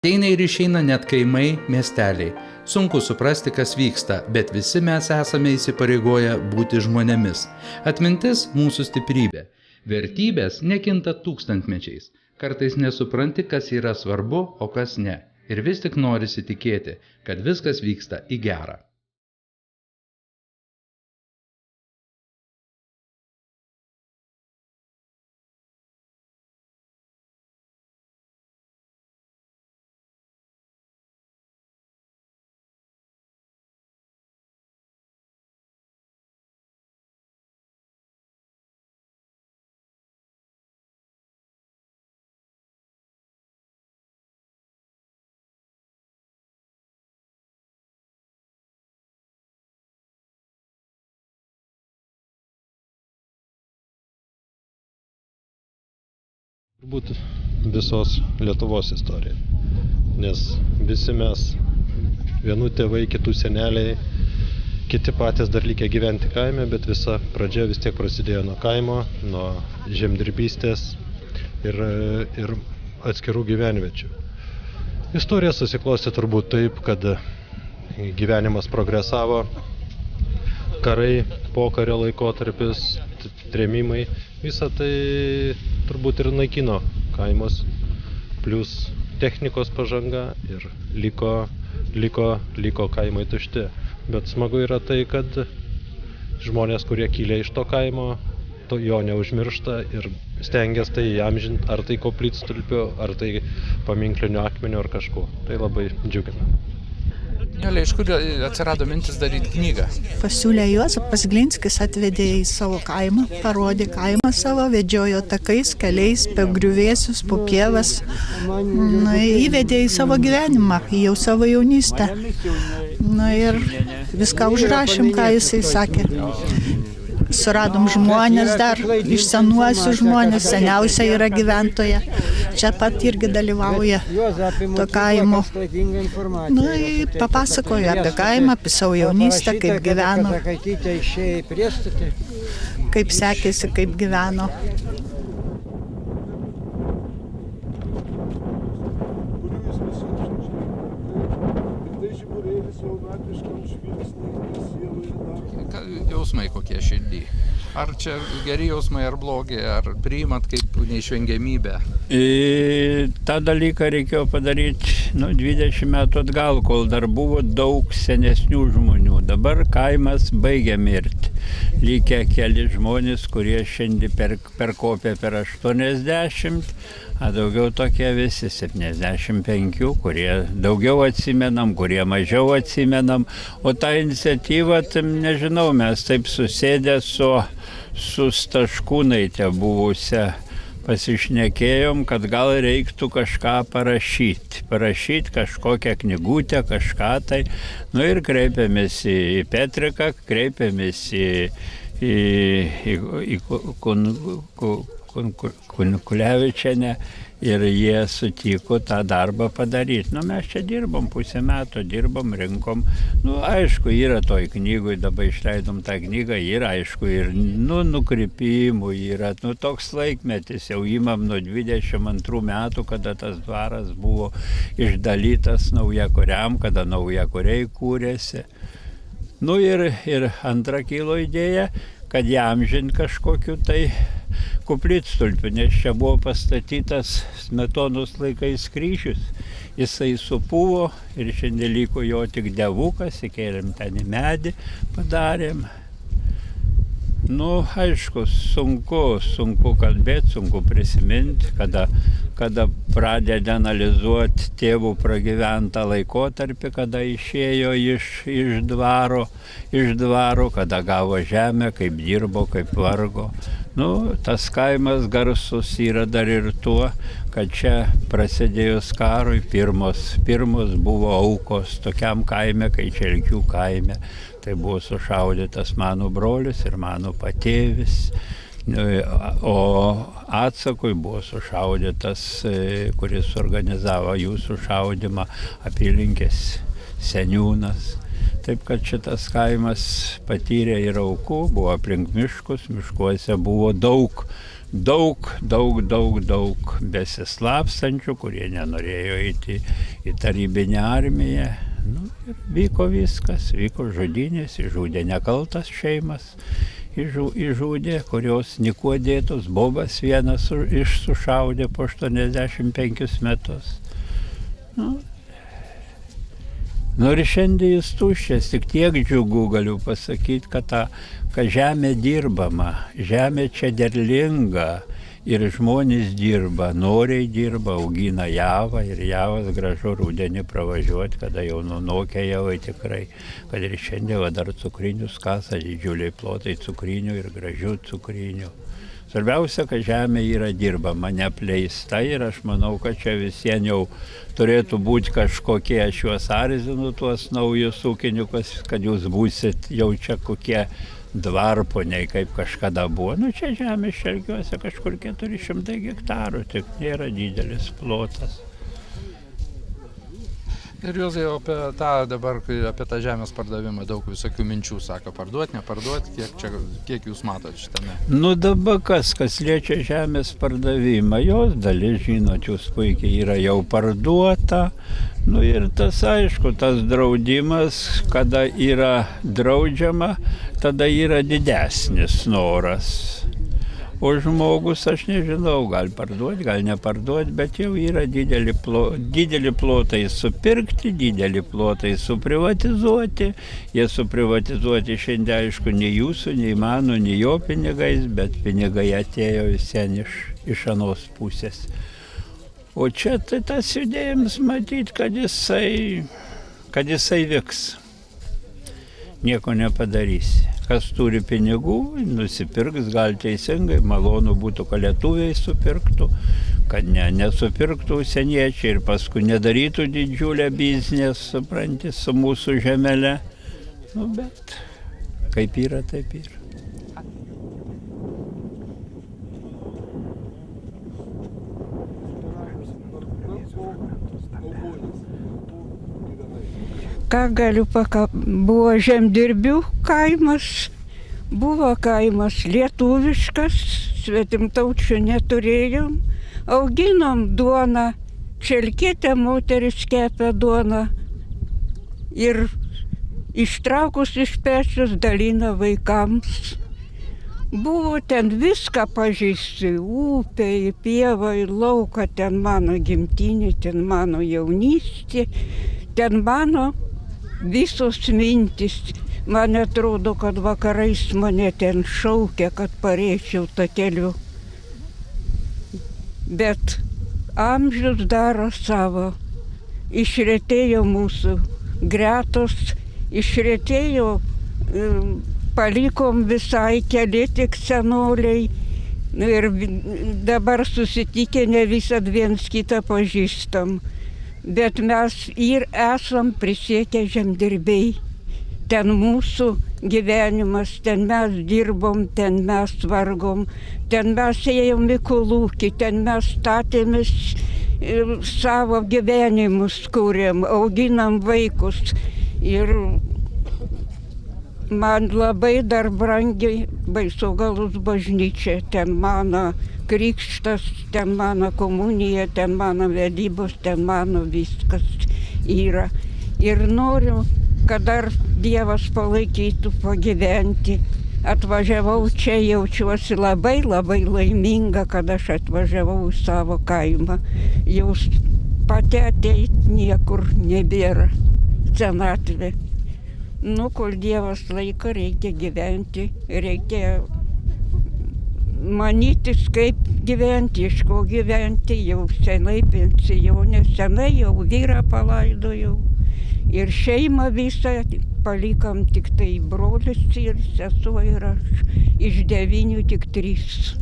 Ateina ir išeina net kaimai, miesteliai. Sunku suprasti, kas vyksta, bet visi mes esame įsipareigoję būti žmonėmis. Atmintis – mūsų stiprybė. Vertybės nekinta tūkstantmečiais. Kartais nesupranti, kas yra svarbu, o kas ne. Ir vis tik norisi tikėti, kad viskas vyksta į gerą. Turbūt visos Lietuvos istorija, nes visi mes, vienų tėvai, kitų seneliai, kiti patys dar likę gyventi kaime, bet visa pradžia vis tiek prasidėjo nuo kaimo, nuo žemdirbystės ir atskirų gyvenviečių. Istorija susiklostė turbūt taip, kad gyvenimas progresavo, karai, pokario laikotarpis, trėmimai, visą tai turbūt ir naikino kaimus, plus technikos pažanga ir liko kaimai tušti. Bet smagu yra tai, kad žmonės, kurie kilę iš to kaimo, jo neužmiršta ir stengiasi tai įamžinti, ar tai koplytstulpiu, ar tai paminkliniu akmeniu, ar kažkuo. Tai labai džiugina. Iš kur atsirado mintis daryti knygą? Pasiūlė Juozapas Glinskis, atvedė į savo kaimą, parodė kaimą savo, vedžiojo takais, keliais, per griuvėsius, po pievas. Įvedė į savo gyvenimą, į jau savo jaunystę. Ir viską užrašėm, ką jisai sakė. Suradom žmonės dar, iš senuosių žmonės, seniausia yra gyventoja. Čia pat irgi dalyvauja to kaimo. Papasakojo apie kaimą, apie savo jaunystę, kaip gyveno, kaip sekėsi, kaip gyveno. Jausmai kokie širdį? Ar čia geri jausmai, ar blogi, ar priimat kaip neišvengiamybę? tą dalyką reikėjo padaryti 20 metų atgal, kol dar buvo daug senesnių žmonių. Dabar kaimas baigia mirti. Likę keli žmonės, kurie šiandien perkopė per 80, o daugiau tokie visi 75, kurie daugiau atsimenam, kurie mažiau atsimenam. O tą iniciatyvą, nežinau, mes taip susėdę su Staškūnaite buvusią pasišnekėjom, kad gal reiktų kažką parašyti kažkokią knygutę, kažką tai. Ir kreipėmės į Petriką, kreipėmės į Kunkulevičienę ir jie sutiko tą darbą padaryti. Mes čia dirbom pusę metų, rinkom. Aišku, yra toj knygoj, dabar išleidom tą knygą, yra aišku ir nukrypimų, yra toks laikmetis, jau imam nuo 22 metų, kada tas dvaras buvo išdalytas naujakuriam, kada naujakuriai kūrėsi. Ir antra kilo idėja, kad įamžint kažkokiu tai koplytstulpiu, nes čia buvo pastatytas Smetonos laikais kryžius. Jisai supuvo ir šiandien liko jo tik devukas, įkėlėm ten į medį, padarėm. Aišku, sunku kalbėti, sunku prisiminti, kada pradedi analizuoti tėvų pragyventą laikotarpį, kada išėjo iš dvaro, kada gavo žemę, kaip dirbo, kaip vargo. Tas kaimas garsus yra dar ir tuo, kad čia prasidėjus karui pirmos buvo aukos tokiam kaime, kai Čelkių kaime. Tai buvo sušaudytas mano brolis ir mano patėvis, o atsakui buvo sušaudytas, kuris organizavo jų sušaudymą, apylinkės seniūnas. Taip kad šitas kaimas patyrė ir aukų, buvo aplink miškus, miškuose buvo daug daug besislapstančių, kurie nenorėjo eiti į tarybinę armiją. Nu, ir vyko viskas, vyko žudynės, išžudė nekaltas šeimas, išžudė, kurios nikuo dėtos, bobas vienas sušaudė po 85 metus. Nu ir šiandien jis tuščias, tik tiek džiugu galiu pasakyti, kad žemė dirbama, žemė čia derlinga ir žmonės dirba, noriai dirba, augina javą ir javas gražu rudenį pravažiuoti, kada jau nunokia javai tikrai, kad ir šiandien dar cukrinius kasa, didžiuliai plotai cukrinių ir gražių cukrinių. Svarbiausia, kad žemė yra dirbama, neapleista ir aš manau, kad čia visiems jau turėtų būti kažkokie, aš juos arzinu, tuos naujus ūkininkus, kad jūs būsit jau čia kokie dvarponiai, kaip kažkada buvo. Nu, čia žemė Šelkiuose kažkur 400 hektarų, tik nėra didelis plotas. Ir jūs jau apie tą žemės pardavimą daug visokių minčių sako, parduoti, neparduoti, kiek jūs matot šitame? Nu dabar kas liečia žemės pardavimą, jos dalis, žinot, jūs puikiai yra jau parduota. Nu ir tas aišku, tas draudimas, kada yra draudžiama, tada yra didesnis noras. O žmogus, aš nežinau, gal parduoti, gal neparduoti, bet jau yra dideli plotai supirkti, dideli plotai suprivatizuoti. Jie suprivatizuoti šiandien, aišku, nei jūsų, nei mano, nei jo pinigais, bet pinigai atėjo visien iš anos pusės. O čia tai tas judėjimas matyti, kad jisai vyks. Nieko nepadarysi. Kas turi pinigų, nusipirks, gal teisingai, malonu būtų, kad lietuviai supirktų, kad nesupirktų užsieniečiai ir paskui nedarytų didžiulę biznės, supranti, su mūsų žemele. Nu, bet kaip yra, taip yra. Ką galiu buvo žemdirbių kaimas, buvo kaimas lietuviškas, svetimtaučių neturėjom, auginom duoną, Čelkietė moteris kepė duoną ir ištraukus iš pečius dalina vaikams. Buvo ten viską pažįsti, upė, pieva, lauką, ten mano gimtinė, ten mano jaunystė, ten mano visos mintis. Man atrodo, kad vakarais mane ten šaukia, kad parėčiau takeliu. Bet amžius daro savo. Išretėjo mūsų gretos, išretėjo, palikom visai keli tik senoliai. Ir dabar susitikę ne visad viens kitą pažįstam. Bet mes ir esam prisiekę žemdirbiai. Ten mūsų gyvenimas, ten mes dirbom, ten mes vargom, ten mes ėjom į kolūkį, ten mes statėmės savo gyvenimus kūrėm, auginam vaikus. Ir man labai dar brangiai Baisogalos bažnyčia, ten mano krikštas, ten mano komunija, ten mano vedybos, ten mano viskas yra. Ir noriu, kad dar Dievas palaikytų pagyventi. Atvažiavau čia, jaučiuosi labai laiminga, kad aš atvažiavau į savo kaimą. Jau pati ateit niekur nebėra, senatvė. Nu, kol Dievas laiko, reikia gyventi, reikia manytis, kaip gyventi, iš ko gyventi. Jau senai pensijonė, senai jau vyrą palaidojau. Ir šeimą visą palikam tik tai brolis ir sesuo ir aš. Iš 9 tik 3.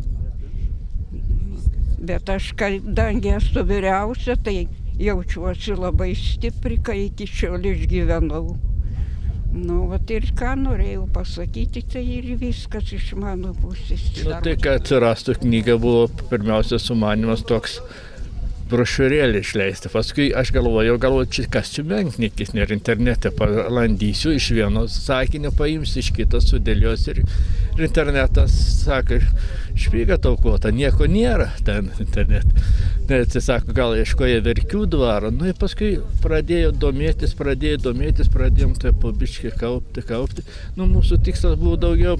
Bet aš, kadangi esu vyriausia, tai jaučiuosi labai stipri, kai iki šiol išgyvenau. Nu, vat ir ką norėjau pasakyti, tai ir viskas iš mano pusės. Tai, kad atsirastų knyga, buvo pirmiausia sumanymas toks brošiūrėlį išleisti. Paskui aš galvoju, kas čia menknikis, ir internete palandysiu, iš vieno sakinio paimsiu, iš kito sudėlios ir internetas sako, špyga taukota, nieko nėra ten internete. Net sako, gal ieškoja Verkių dvaro. Nu ir paskui pradėjo domėtis, pradėjom tai po biškį kaupti. Nu, mūsų tikslas buvo daugiau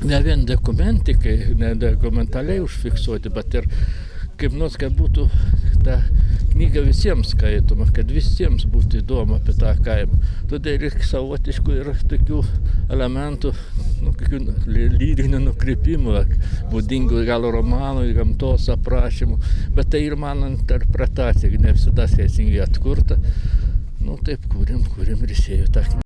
ne vien dokumentikai, ne dokumentaliai užfiksuoti, bet ir kaip nors, kad būtų ta knyga visiems skaitoma, kad visiems būtų įdomu apie tą kaimą. Todėl reikia savotiškų ir tokių elementų, lyrinių nukrypimų, būdingų gal romanų, gamtos aprašymų, bet tai ir mano interpretacija, ne visada teisingai atkurta. Nu taip, kūrėm ir išėjo tą knygą.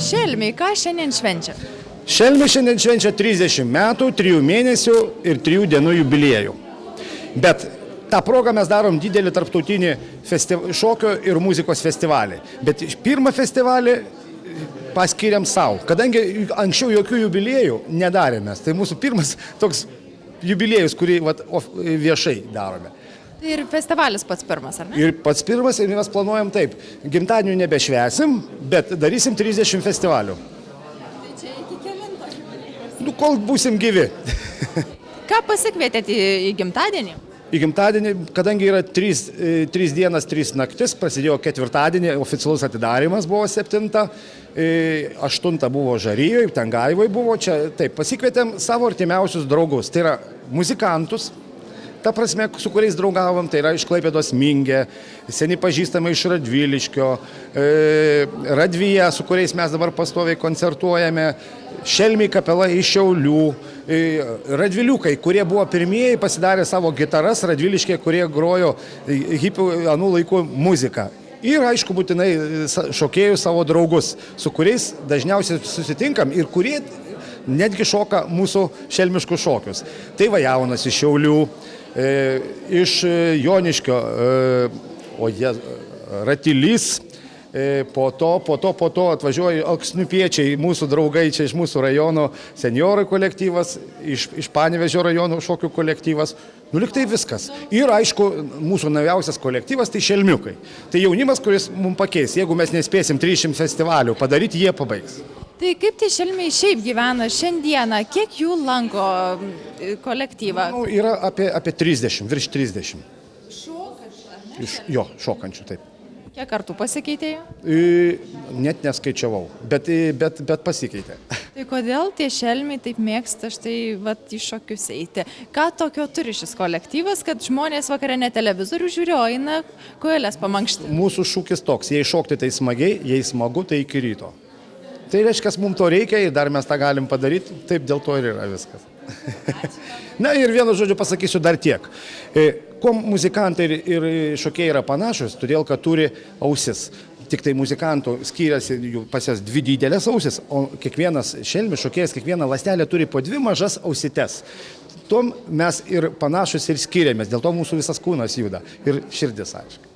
Šelmiai, ką šiandien švenčia? Šelmiai šiandien švenčia 30 metų, 3 mėnesių ir 3 dienų jubiliejų. Bet tą progą mes darom didelį tarptautinį šokio ir muzikos festivalį. Bet pirmą festivalį paskiriam savo, kadangi anksčiau jokių jubiliejų nedarėme. Tai mūsų pirmas toks jubiliejus, kurį viešai darome. Ir festivalis pats pirmas, ar ne? Ir pats pirmas, ir mes planuojam taip. Gimtadienių nebešvęsim, bet darysim 30 festivalių. Tai čia iki kelintos jubiliejus? Nu, kol būsim gyvi. Ką pasikvietėte į gimtadienį? Į gimtadienį, kadangi yra 3 dienas, 3 naktis, prasidėjo 4-dienį, oficialus atidarimas buvo 7, 8 buvo Žaryjoje, ten Gaivoje buvo, čia taip, pasikvietėm savo artimiausius draugus, tai yra muzikantus, ta prasme, su kuriais draugavom, tai yra iš Klaipėdos Mingė, seni pažįstami iš Radviliškio, Radvyje, su kuriais mes dabar pastoviai koncertuojame, Šelmiai kapela iš Šiaulių, Radviliukai, kurie buvo pirmieji pasidarė savo gitaras, Radviliškė, kurie grojo hipių anų laikų muziką. Ir, aišku, būtinai šokėjų savo draugus, su kuriais dažniausiai susitinkam ir kurie netgi šoka mūsų šelmiškus šokius. Tai va jaunas iš Šiaulių, iš Joniškio, Ratilys, po to atvažiuoja Alksniupiečiai, mūsų draugai čia iš mūsų rajono, senjorai kolektyvas, iš Panevėžio rajono šokių kolektyvas. Nu, lyg tai viskas. Ir, aišku, mūsų naujausias kolektyvas tai Šelmiukai. Tai jaunimas, kuris mums pakeis. Jeigu mes nespėsim 300 festivalių padaryti, jie pabaigs. Tai kaip tie šelmiai šiaip gyvena šiandieną? Kiek jų lanko kolektyvą? Nu, yra apie 30, virš 30. Šokančių? Jo, šokančių, taip. Kiek kartų pasikeitė? Net neskaičiavau, bet pasikeitė. Tai kodėl tie šelmiai taip mėgsta štai į šokius eiti? Ką tokio turi šis kolektyvas, kad žmonės vakare ne televizorių žiūri, o eina kojeles pamankšti? Mūsų šūkis toks, jei šokti tai smagiai, jei smagu tai iki ryto. Tai reiškia, mums to reikia ir dar mes tą galim padaryti, taip dėl to ir yra viskas. Na ir vienu žodžiu pasakysiu dar tiek. kuo muzikantai ir šokėjai yra panašus, todėl kad turi ausis. Tik tai muzikantų skiriasi pas jas 2 didelės ausis, o kiekvienas šelmis šokėjas, kiekviena ląstelė turi po 2 mažas ausites. Tuom mes ir panašus ir skiriamės, dėl to mūsų visas kūnas juda ir širdis, aišku.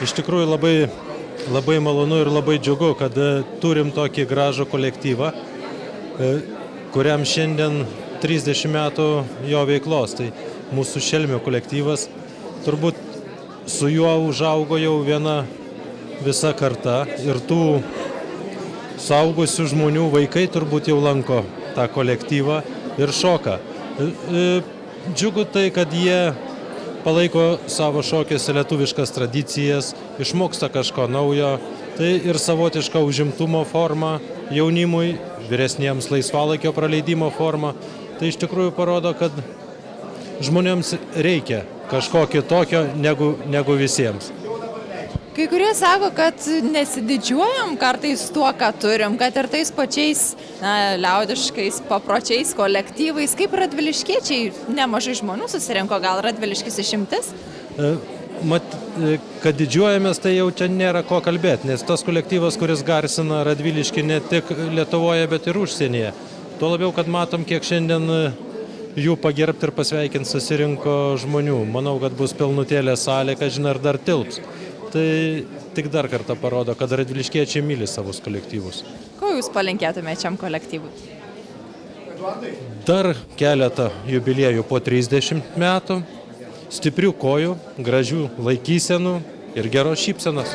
Iš tikrųjų labai malonu ir labai džiugu, kad turim tokį gražų kolektyvą, kuriam šiandien 30 metų jo veiklos. Tai mūsų šelmio kolektyvas, turbūt su juo užaugo jau viena visa karta ir tų suaugusių žmonių vaikai turbūt jau lanko tą kolektyvą ir šoka. Džiugu tai, kad jie palaiko savo šokiuose lietuviškas tradicijas, išmoksta kažko naujo, tai ir savotiška užimtumo forma jaunimui, vyresniems laisvalaikio praleidimo forma. Tai iš tikrųjų parodo, kad žmonėms reikia kažko kitokio negu visiems. Kai kurie sako, kad nesididžiuojam kartais tuo, ką turim, kad ir tais pačiais liaudiškais papročiais, kolektyvais, kaip radviliškiečiai, nemažai žmonių susirinko, gal Radviliškis išimtis? Kad didžiuojamės, tai jau čia nėra ko kalbėti, nes tas kolektyvas, kuris garsina Radviliškį ne tik Lietuvoje, bet ir užsienyje. Tuo labiau, kad matom, kiek šiandien jų pagerbti ir pasveikinti susirinko žmonių. Manau, kad bus pilnutėlė salė, kad žinai, ar dar tilps. Tai tik dar kartą parodo, kad radviliškiečiai myli savus kolektyvus. Ko jūs palinkėtumėte šiam kolektyvui? Dar keletą jubiliejų po 30 metų, stiprių kojų, gražių laikysenų ir geros šypsenos.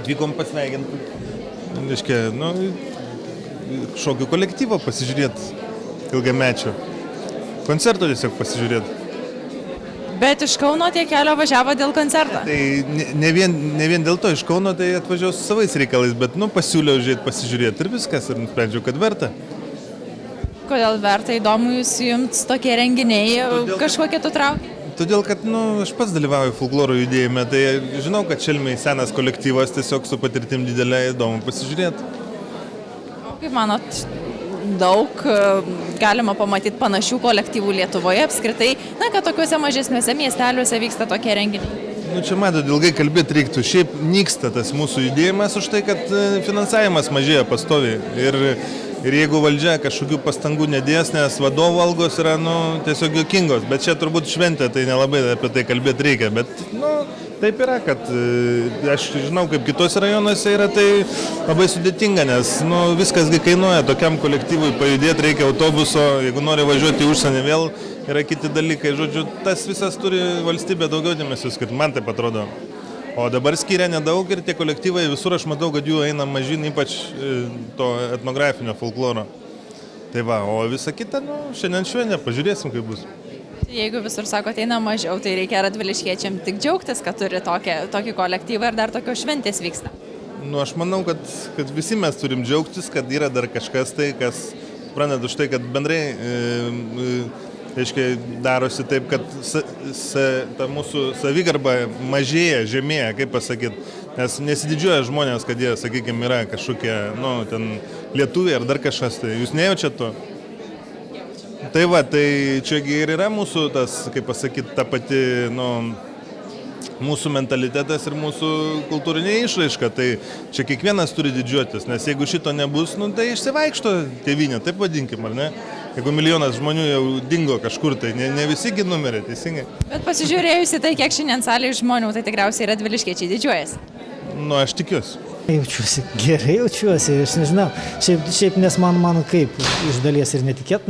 Atvykom pasveikinti. Reiškia, šokių kolektyvo pasižiūrėti ilgamečio. Koncerto tiesiog pasižiūrėti. Bet iš Kauno tie kelio važiavo dėl koncerto? Tai ne vien dėl to iš Kauno, tai atvažiavau su savais reikalais, bet pasiūliau žiūrėti, pasižiūrėti ir viskas, ir nusprendžiau, kad verta. Kodėl verta, įdomu jums tokie renginiai, kažkuo kitu traukia? Todėl, kad aš pats dalyvauju folkloro judėjime, tai žinau, kad Šelmiai senas kolektyvas, tiesiog su patirtim didelė, įdomu pasižiūrėti. O kaip manot, daug galima pamatyti panašių kolektyvų Lietuvoje apskritai, kad tokiuose mažesniuose miesteliuose vyksta tokie renginiai? Čia matot, ilgai kalbėti reiktų. Šiaip nyksta tas mūsų judėjimas už tai, kad finansavimas mažėja pastoviai. Ir jeigu valdžia kažkokių pastangų nedės, nes vadovų algos yra tiesiog juokingos, bet čia turbūt šventė, tai nelabai apie tai kalbėti reikia, bet taip yra, kad aš žinau, kaip kitose rajonuose yra, tai labai sudėtinga, nes viskas kainuoja, tokiam kolektyvui pajudėti reikia autobuso, jeigu nori važiuoti į užsienį vėl yra kiti dalykai, žodžiu, tas visas turi valstybė daugiau dėmesio skirti, man taip atrodo. O dabar skiria nedaug ir tie kolektyvai visur, aš matau, kad jų eina mažyn, ypač to etnografinio folkloro. Tai va, o visa kita, šiandien šventė, pažiūrėsim, kaip bus. Jeigu visur sakote, eina mažiau, tai reikia radviliškiečiam tik džiaugtis, kad turi tokį kolektyvą ir dar tokios šventės vyksta. Aš manau, kad visi mes turim džiaugtis, kad yra dar kažkas tai, kas praneda už tai, kad bendrai darosi taip, kad ta mūsų savigarba mažėja, žemėja, kaip pasakyti, nes nesididžiuoja žmonės, kad jie, sakykime, yra kažkokie, ten lietuviai ar dar kažkas, tai jūs nejaučiat to? Tai va, tai čiagi ir yra mūsų tas, kaip pasakyti, ta pati, mūsų mentalitetas ir mūsų kultūrinė išraiška. Tai čia kiekvienas turi didžiuotis, nes jeigu šito nebus, tai išsivaikšto tėvynė, taip vadinkim, ar ne? Jeigu milijonas žmonių jau dingo kažkur, tai ne visigi numirė, teisingai. Bet pasižiūrėjus į tai, kiek šiandien salėje žmonių, tai tikriausiai radviliškiečiai didžiuojasi. Nu, aš tikiuosi. Jaučiuosi, gerai jaučiuosi, aš nežinau. Šiaip nes man kaip iš dalies ir netikėt,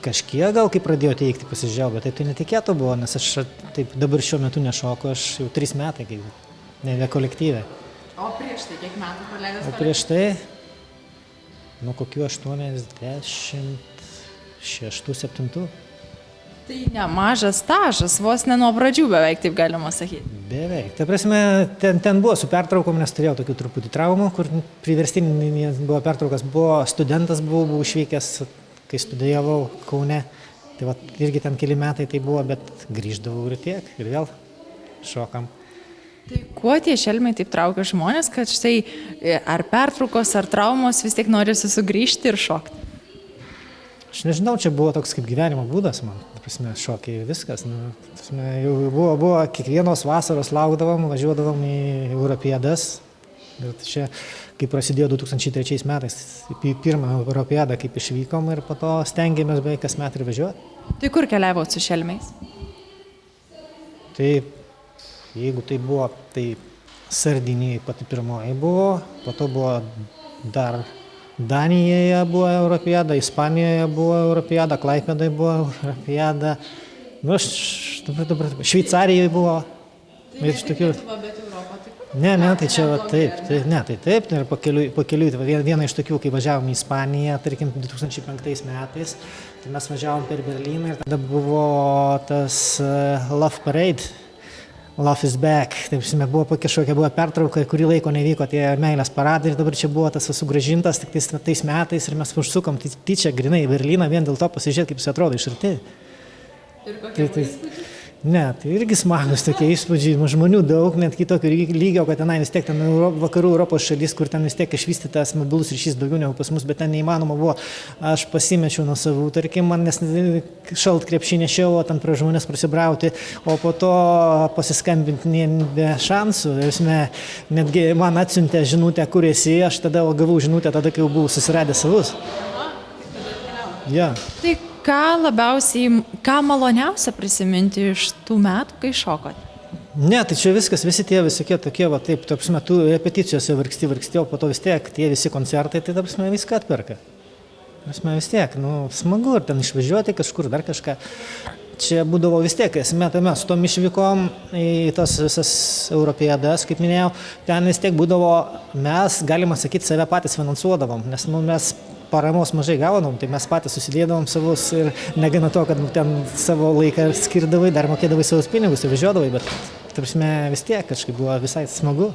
kažkiek gal kai pradėjo teikti pasižiūrėjau, bet tai netikėto buvo, nes aš taip dabar šiuo metu nešoku, aš jau 3 metai, kaip nebe kolektyve. O prieš tai kiek metų praleidęs? O prieš tai, kokių 86-7. Tai nemažas stažas, vos ne nuo pradžių beveik, taip galima sakyti. Beveik. Ta prasme, ten buvo su pertraukom, nes turėjau tokių truputį traumų, kur priverstinį buvo pertraukas, buvo studentas, buvau išvykęs, kai studijavau Kaune. Tai va, irgi ten keli metai tai buvo, bet grįždavau ir tiek, ir vėl šokam. Tai kuo tie šelmiai taip traukia žmonės, kad štai ar pertraukos, ar traumos vis tiek norisi sugrįžti ir šokti? Aš nežinau, čia buvo toks kaip gyvenimo būdas man, šokiai ir viskas. Jau buvo kiekvienos vasaros laukdavom, važiuodavom į Europiedas. Ir čia, kai prasidėjo 2003 metais, į pirmą Europiedą, kaip išvykom ir po to stengiamės beveik kas met ir važiuoti. Tai kur keliavot su šelmiais? Tai, jeigu tai buvo, tai Sardinijai pati pirmoji buvo, po to buvo dar Danijoje buvo Europiada, Ispanijoje buvo Europiada, Klaipėdoje buvo Europiada, Šveicarijoje buvo. Tai ne tik Lietuva, bet Europą taip pat? Ne, tai čia va taip, ir pakeliui, viena iš tokių, kai važiavom į Ispaniją, tarkim, 2005 metais, tai mes važiavom per Berlyną ir tada buvo tas Love Parade. Love is back. Taip, buvo kažkokia pertrauka, kurį laiko nevyko tie meilės paradai ir dabar čia buvo tas sugrąžintas tik tais metais ir mes užsukom tyčia grinai į Berlyną vien dėl to pasižiūrėti, kaip jis atrodo iš arti. Ir kokie įspūdžiai? Ne, tai irgi smagus tokie įspūdžiai, žmonių daug, net kitokio lygio, kad tenai vis tiek ten vakarų Europos šalis, kur ten vis tiek išvystytas mobilus ryšys daugiau negu pas mus, bet ten neįmanoma buvo, aš pasimečiau nuo savų, tarkim, man nes šalt krepšį nešiau, ten prie žmonės prasibrauti, o po to pasiskambinti be šansų, netgi man atsiuntė žinutę, kur esi, aš tada gavau žinutę, tada kai jau buvau susiradęs savus. Ja. Tai ką maloniausia prisiminti iš tų metų, kai šokot? Ne, tai čia viskas, visi tie visokie tokie, va taip, tu repeticijose vargsti, o po to vis tiek tie visi koncertai, tai viską atperka. Vis tiek, smagu ir ten išvažiuoti kažkur, dar kažką. Čia būdavo vis tiek, esmė tame, su tom išvykom į tas visas Europiedas, kaip minėjau, ten vis tiek būdavo, mes, galima sakyti, save patys finansuodavom, nes mes paramos mažai gaudavom, tai mes patys susidėdavom savus ir negana to, kad ten savo laiką skirdavai, dar mokėdavai savus pinigus ir važiuodavai, bet vis tiek kažkaip buvo visai smagu.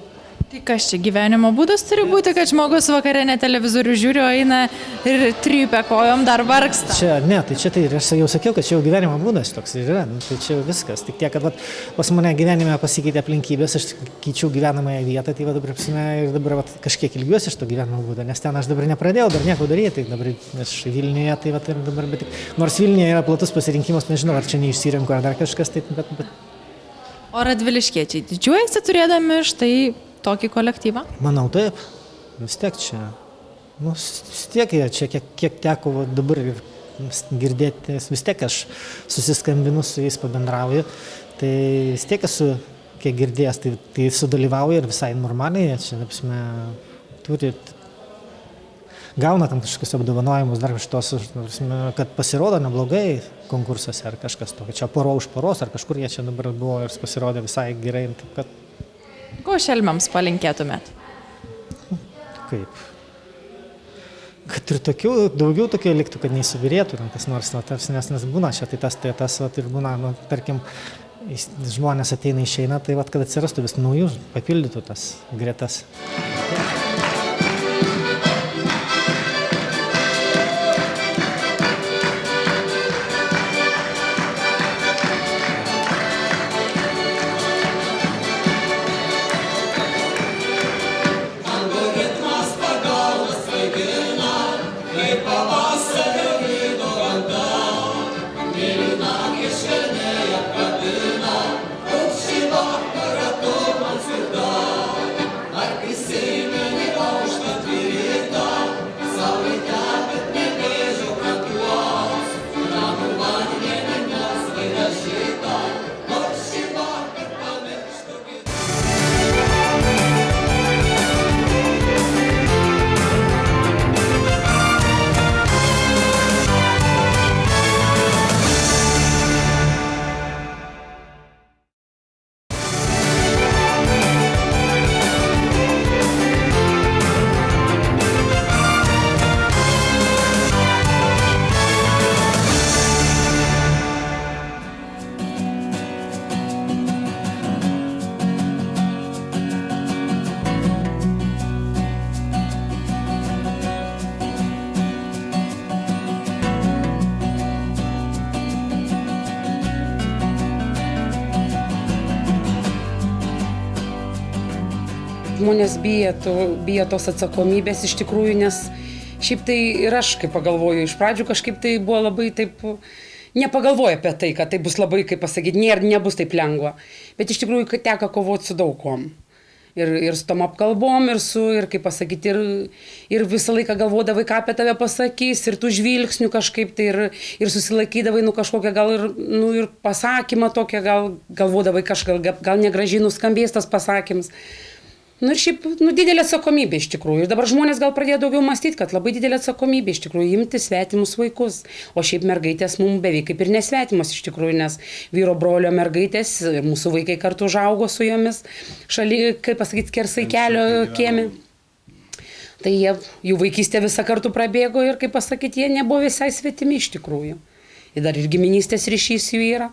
Tai kas čia gyvenimo būdas turi būti, kad žmogus vakare ne televizorių žiūri, o eina ir trypia kojom, dar vargsta? Tai aš jau sakiau, kad čia jau gyvenimo būdas toks ir yra, tai čia jau viskas. Tik tiek, kad pas mane gyvenime pasikeitė aplinkybės, aš keičiau gyvenamąją vietą, tai dabar kažkiek ilgiuosi iš to gyvenimo būdo, nes ten aš dabar nepradėjau dar nieko daryti, dabar aš Vilniuje, tai ir dabar, bet nors Vilniuje yra platus pasirinkimas, nežinau, ar čia neišsirenku, ar dar kažkas, bet. O radviliškiečiai didžiuojasi turėdami štai tokį kolektyvą? Manau, taip. Vis tiek čia. Vis tiek čia, kiek teko dabar girdėti, vis tiek aš susiskambinu su jais, pabendrauju. Tai vis tiek esu, kiek girdėjęs, tai sudalyvauju ir visai normaliai. Čia, turi, gauna tam kažkokius apdovanojimus, dar šitos, kad pasirodo neblogai konkursuose ar kažkas tokio. Čia poro už poros ar kažkur jie čia dabar buvo ir pasirodė visai gerai. Taip, kad ko šelmiams palinkėtumėt? Kaip? Kad ir daugiau tokių liktų, kad neįsubirėtų kas nors, nes būna čia, tai tas ir būna, tarkim, žmonės ateina išeina, tai kad atsirastų vis naujų, papildytų tas gretas. Mėlyna kišenėje kabina, aukščiai žmonės bijo tos atsakomybės iš tikrųjų, nes šiaip tai ir aš, kaip pagalvoju, iš pradžių kažkaip tai buvo labai taip, nepagalvoju apie tai, kad tai bus labai, kaip pasakyti, nebus taip lengva. Bet iš tikrųjų, kad teka kovoti su daug kom. Ir su tom apkalbom, ir kaip pasakyti, ir visą laiką galvodavai, ką apie tave pasakys, ir tų žvilgsnių kažkaip tai, ir susilaikydavai, kažkokią gal ir pasakymą tokią, galvodavai gal negražiai nuskambės tas pasakymas. Ir šiaip, didelė atsakomybė iš tikrųjų. Ir dabar žmonės gal pradėjo daugiau mąstyti, kad labai didelė atsakomybė iš tikrųjų imti svetimus vaikus. O šiaip mergaitės mums beveik kaip ir nesvetimos iš tikrųjų, nes vyro brolio mergaitės, mūsų vaikai kartu užaugo su jomis, kaip pasakyti, skersai kelio kieme. Tai jų vaikystė visą kartu prabėgo ir, kaip pasakyti, jie nebuvo visai svetimi iš tikrųjų. Ir dar ir giminystės ryšys jų yra.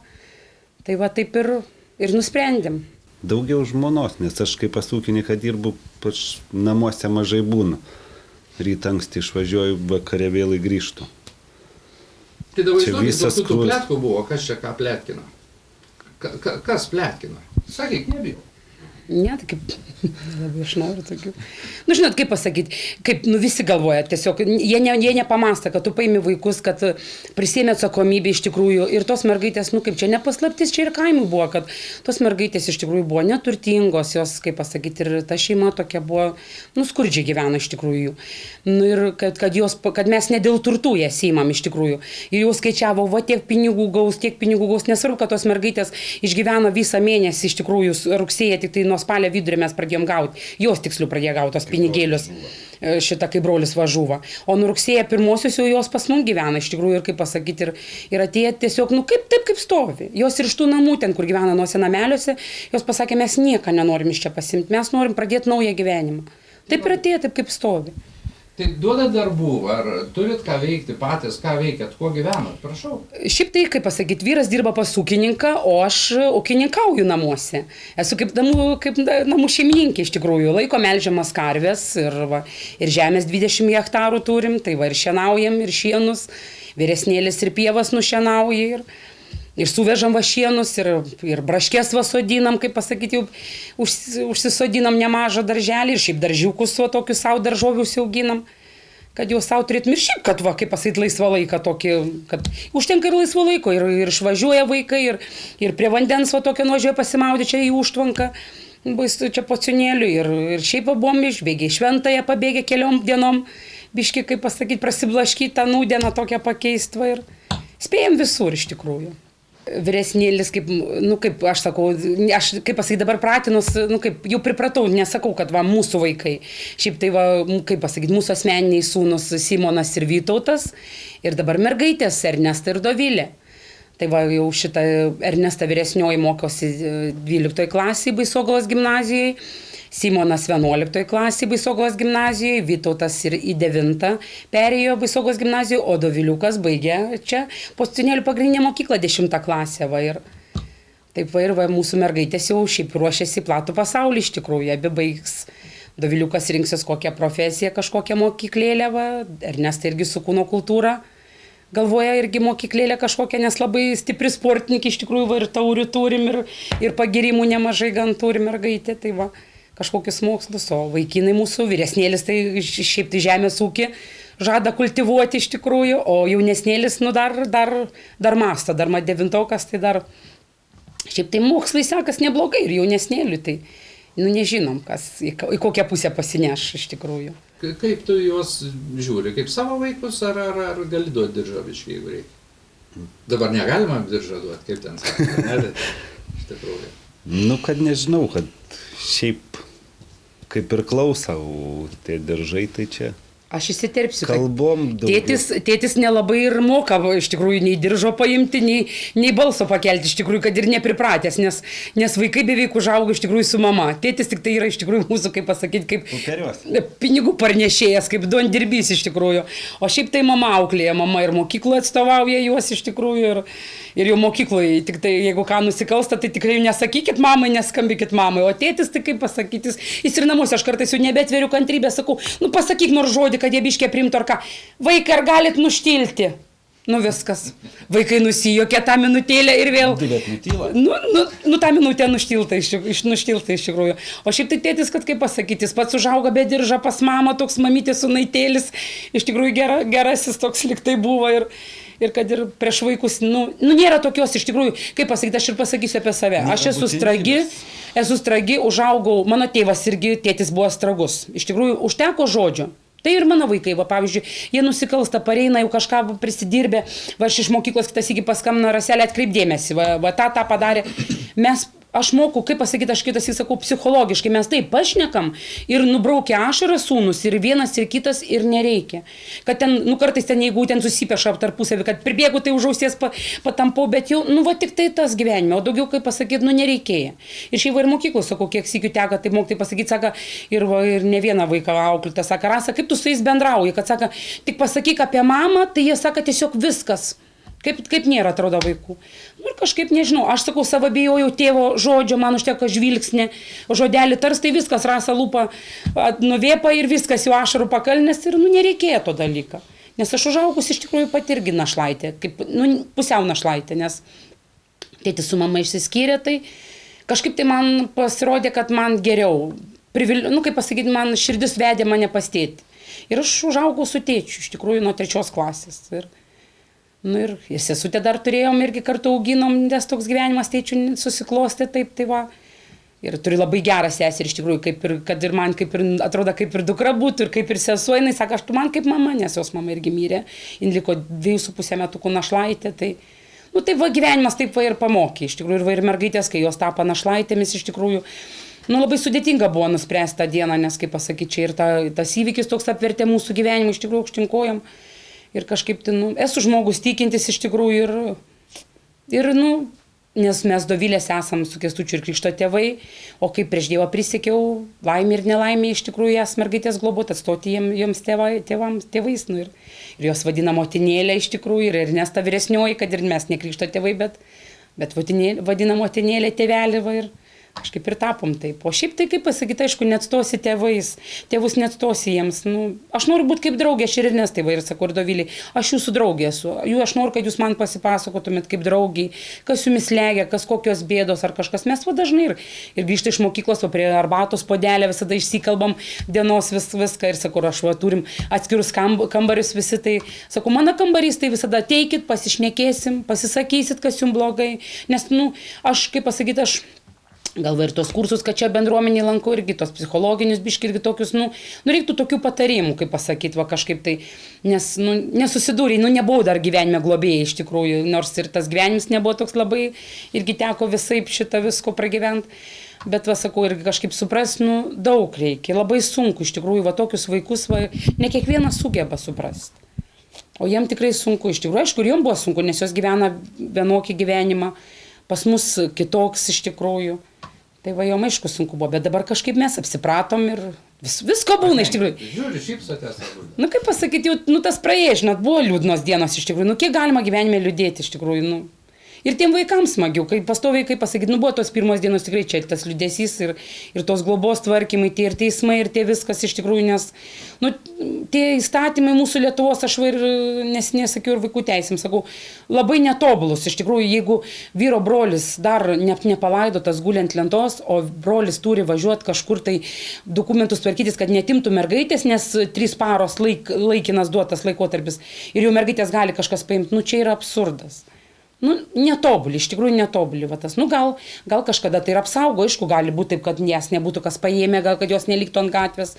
Tai va taip ir nusprendėm. Daugiau žmonos, nes aš kaip pas ūkininką dirbu, namuose mažai būnu. Rytą anksti išvažiuoju, vakare vėlai grįžtu. Tai dabar įsivaizduokit, kokių pletkų buvo, kas čia ką pletkino? Kas pletkino? Sakyk, nebijau. Ne, tai kaip, labai aš noriu tokių. Žinot, kaip pasakyti, kaip, visi galvoja, tiesiog, jie nepamąsta, kad tu paimi vaikus, kad prisėmė atsakomybę iš tikrųjų. Ir tos mergaitės, kaip čia nepaslaptis, čia ir kaimų buvo, kad tos mergaitės iš tikrųjų buvo neturtingos, jos, kaip pasakyti, ir ta šeima tokia buvo, skurdžiai gyveno iš tikrųjų. Ir kad mes ne dėl turtų jas įmam iš tikrųjų. Ir jau skaičiavo, tiek pinigų gaus, nesvarbu, kad tos mergaitės išgyveno visą mėnesį iš tikrųjų, rugsėje tik tai nuo spalio vidurį mes pradėjom gauti, jos tiksliau pradėjo gauti tos pinigėlius, šitą kai brolis važuva. O nuo rugsėjo pirmosios jau jos pas mums gyvena, iš tikrųjų, ir kaip pasakyti, ir atėjo tiesiog, kaip stovi. Jos ir iš tų namų ten, kur gyvena nuose nameliuose, jos pasakė, mes nieką nenorim iš čia pasimti, mes norim pradėti naują gyvenimą. Taip ir atėjo, taip kaip stovi. Tai duoda darbų, ar turit ką veikti patys, ką veikiat, kuo gyvenat, prašau? Šiaip tai, kaip pasakyti, vyras dirba pas ūkininką, o aš ūkininkauju namuose. Esu kaip namų šeimininkė iš tikrųjų, laiko melžiamas karvės ir žemės 20 hektarų turim, tai ir šienaujam, ir šienus, vyresnėlis ir pievas nušienauja ir suvežam šienus, ir braškės sodinam, kaip pasakyti, jau užsisodinam nemažą darželį, ir šiaip daržiukus tokius savo daržovių auginam, kad jau savo turėtum ir šiaip, kad, kaip pasakyti, laisvą laiką tokį, kad užtenka ir laisvo laiko, ir išvažiuoja vaikai, ir prie vandens tokio nuvažiuoja pasimaudyti čia į užtvanką, čia po Ciunėlių, ir šiaip buvom išbėgę, Šventąją pabėgę keliom dienom, biški, kaip pasakyti, prasiblaškyti tą nūdieną tokią pakeistvą ir spėjom visur iš tikrųjų. Vyresnėlis, kaip aš sakau, aš, kaip pasakyti, dabar pratinus, jau pripratau, nesakau, kad mūsų vaikai. Šiaip tai, kaip pasakyti, mūsų asmeniniai sūnus Simonas ir Vytautas, ir dabar mergaitės Ernesta ir Dovilė. Tai jau šitą Ernesta vyresnioji mokosi 12 klasėje Baisogalos gimnazijoje, Simonas 11 klasėje Baisogalos gimnazijoje, Vytautas ir į 9 perėjo Baisogalos gimnazijoje, o Doviliukas baigė čia po Ciunėlių pagrindinę mokyklą 10 klasę. Taip ir mūsų mergaitės jau šiaip ruošiasi platų pasaulį iš tikrųjų, abi baigs. Doviliukas rinksis kokią profesiją, kažkokią mokyklėlę, Ernesta irgi su kūno kultūra. Galvoja irgi mokyklėlė kažkokia, nes labai stipri sportininkė iš tikrųjų, ir taurių turim, ir pagirimų nemažai gan turim mergaitė, tai kažkokius mokslus, o vaikinai mūsų vyresnėlis tai šiaip tai žemės ūkį žada kultivuoti iš tikrųjų, o jaunesnėlis dar mąsto, dar 9-okas, tai dar šiaip tai mokslai sekas neblogai ir jaunesnėliui, tai nežinom, į kokią pusę pasineš iš tikrųjų. Kaip tu juos žiūri, kaip savo vaikus, ar gali duoti diržą biškį, jeigu reikia? Dabar negalima diržą duoti, kaip ten sakė, iš tikrųjų. Kad nežinau, kad šiaip kaip ir klausau, tie diržai tai čia. Aš įsiterpsiu, kalbom daugiau. Tėtis nelabai ir moka iš tikrųjų nei diržo paimti, nei balso pakelti, iš tikrųjų, kad ir nepripratęs, nes vaikai beveik užaugo iš tikrųjų su mama. Tėtis tik tai yra iš tikrųjų mūsų, kaip pasakyti, kaip pinigų parnešėjas, kaip duondirbys iš tikrųjų. O šiaip tai mama auklėja, mama ir mokykloje atstovauja juos iš tikrųjų ir jau mokykloje, tik tai jeigu ką nusikalsta, tai tikrai nesakykit mamai, neskambykit mamai. O tėtis tai kaip pasakyti, jis ir namuose, aš kartais jau nebetveriu kantrybę, sakau, pasakyk nors žodį, kad jie biškė primtų ar ką. Vaikai, ar galit nuštilti? Nu viskas. Vaikai nusijuokė tą minutėlę ir vėl. Bet nutyla. Nu tą minutę nuštilta iš tikrųjų. O šiaip tai tėtis, kad kaip pasakyti, jis pats užaugo be diržą pas mamą, toks mamytės sunaitėlis. Iš tikrųjų gerasis toks liktai buvo ir kad ir prieš vaikus, nėra tokios iš tikrųjų, kaip pasakyti, aš ir pasakysiu apie save. Aš esu stragi, užaugau, mano tėvas irgi, tėtis buvo stragus. Iš tikrųjų, užteko žodžio. Tai ir mano vaikai, pavyzdžiui, jie nusikalsta, pareina, jau kažką prisidirbė, aš iš mokyklos kitas iki paskambino Raselė, atkreipdėmėsi, tą padarė. Aš moku, kaip pasakyti, aš kitas įsakau, psichologiškai, mes taip pašnekam ir nubraukia ašaras sūnus ir vienas ir kitas ir nereikia. Kad ten, kartais ten, jeigu ten susipeša tarpusavį, kad pribėgu, tai už ausies patampau, bet jau, tik tai tas gyvenime, o daugiau, kaip pasakyti, nereikėja. Ir šiaip ir mokyklos, sakau, kiek sykių teka, tai mokytai pasakyti, saka, ir ne vieną vaiką auklėtą, saka, Rasa, kaip tu su jais bendrauji, kad saka, tik pasakyk apie mamą, tai jie saka tiesiog viskas. Kaip nėra, atrodo, vaikų. Ir kažkaip nežinau, aš sakau, savo bijojau tėvo žodžio, man užteko žvilgsnį, žodelį tars, tai viskas, Rasa lūpa nuvėpa ir viskas, jau ašarų pakalnės ir nereikėjo to dalyką. Nes aš užaugus iš tikrųjų pati irgi našlaitė, pusiau našlaitė, nes tėtis su mama išsiskyrė, tai kažkaip tai man pasirodė, kad man geriau, kaip pasakyti, man širdis vedė mane pas tėtį. Ir aš užaugau su tėčiu, iš tikrųjų, nuo 3 klasės. Ir sesutę dar turėjom irgi kartu auginom, nes toks gyvenimas tėčių susiklostė taip, tai va. Ir turi labai gerą seserį, iš tikrųjų, kad ir man atrodo, kaip ir dukra būtų, ir kaip ir sesuo, jinai sako, aš tu man kaip mama, nes jos mama irgi mirė, jin liko 2,5 metukų našlaitė, tai va gyvenimas taip va ir pamokė, iš tikrųjų, ir mergaitės, kai jos tapo našlaitėmis, iš tikrųjų, labai sudėtinga buvo nuspręsti tą dieną, nes, kaip pasakyti, čia ir tas įvykis toks apvertė mūsų gyvenimą, iš tikrųjų, aukštinkojam. Ir kažkaip, esu žmogus tikintis iš tikrųjų nes mes Dovilės esam su Kęstučiu ir Krikšto tėvai, o kaip prieš Dievą prisiekiau, laimė ir nelaimė iš tikrųjų jas mergaitės globot, atstoti jiems tėvais, ir jos vadina motinėlė iš tikrųjų, ir Ernesta vyresnioji, kad ir mes ne Krikšto tėvai, bet vadina motinėlė tėvelį, ir kažkaip ir tapom taip. O šiaip tai, kaip pasakyti, aišku, neatstosi tėvais, tėvus neatstosi jiems. Aš noriu būti kaip draugė, aš ir Ernestai, ir sakau, ir Dovilį, aš jūsų draugė esu. Aš noriu, kad jūs man pasipasakotumėt kaip draugiai, kas jumis legia, kas kokios bėdos ar kažkas. Mes dažnai ir grįžti iš mokyklos, o prie arbatos puodelę visada išsikalbam dienos viską ir sakau, aš turim atskirus kambarius visi, tai sakau, mano kambarys, tai visada ateikit, pasišnekėsim, pasisakysit, kas jums blogai. Nes, aš, kaip pasakyti, aš galva ir tos kursus, kad čia bendruomenį lankau, irgi tos psichologinius biški, irgi tokius, reiktų tokių patarimų, kaip pasakyti, va kažkaip tai, nes, nesusidūrė, nebuvau dar gyvenime globėjai iš tikrųjų, nors ir tas gyvenimas nebuvo toks labai, irgi teko visaip šitą visko pragyventi, bet, va, sakau, irgi kažkaip supras, daug reikia, labai sunku, iš tikrųjų, va, tokius vaikus, va, ne kiekvienas sugeba suprasti. O jiem tikrai sunku, iš tikrųjų, aišku, ir jom buvo sunku, nes jos gyvena vienokį gyvenimą, pas mus kitoks iš tikrųjų. Tai va, jom aišku sunku buvo, bet dabar kažkaip mes apsipratom ir visko būna iš tikrųjų. Žiūri, šypsotės abu. Kaip pasakyti, tas praėjai, žinot, buvo liūdnos dienos iš tikrųjų, kiek galima gyvenime liūdėti iš tikrųjų, Ir tiem vaikams smagiau, kai pastoviai, kaip pasakyti, buvo tos pirmos dienos tikrai čia tas liūdesys ir tos globos tvarkymai, tie ir teismai, ir tie viskas iš tikrųjų, nes tie įstatymai mūsų Lietuvos, aš ir nesakiau ir vaikų teisėm, sakau, labai netobulus. Iš tikrųjų, jeigu vyro brolis dar nepalaidotas guliant lentos, o brolis turi važiuoti kažkur tai dokumentus tvarkytis, kad netimtų mergaitės, nes 3 paros laikinas duotas laikotarpis ir jau mergaitės gali kažkas paimti, čia yra absurdas. Netobuli, iš tikrųjų netobuli. Gal kažkada tai ir apsaugo, aišku, gali būti taip, kad jas nebūtų kas paėmė, gal kad jos neliktų ant gatvės.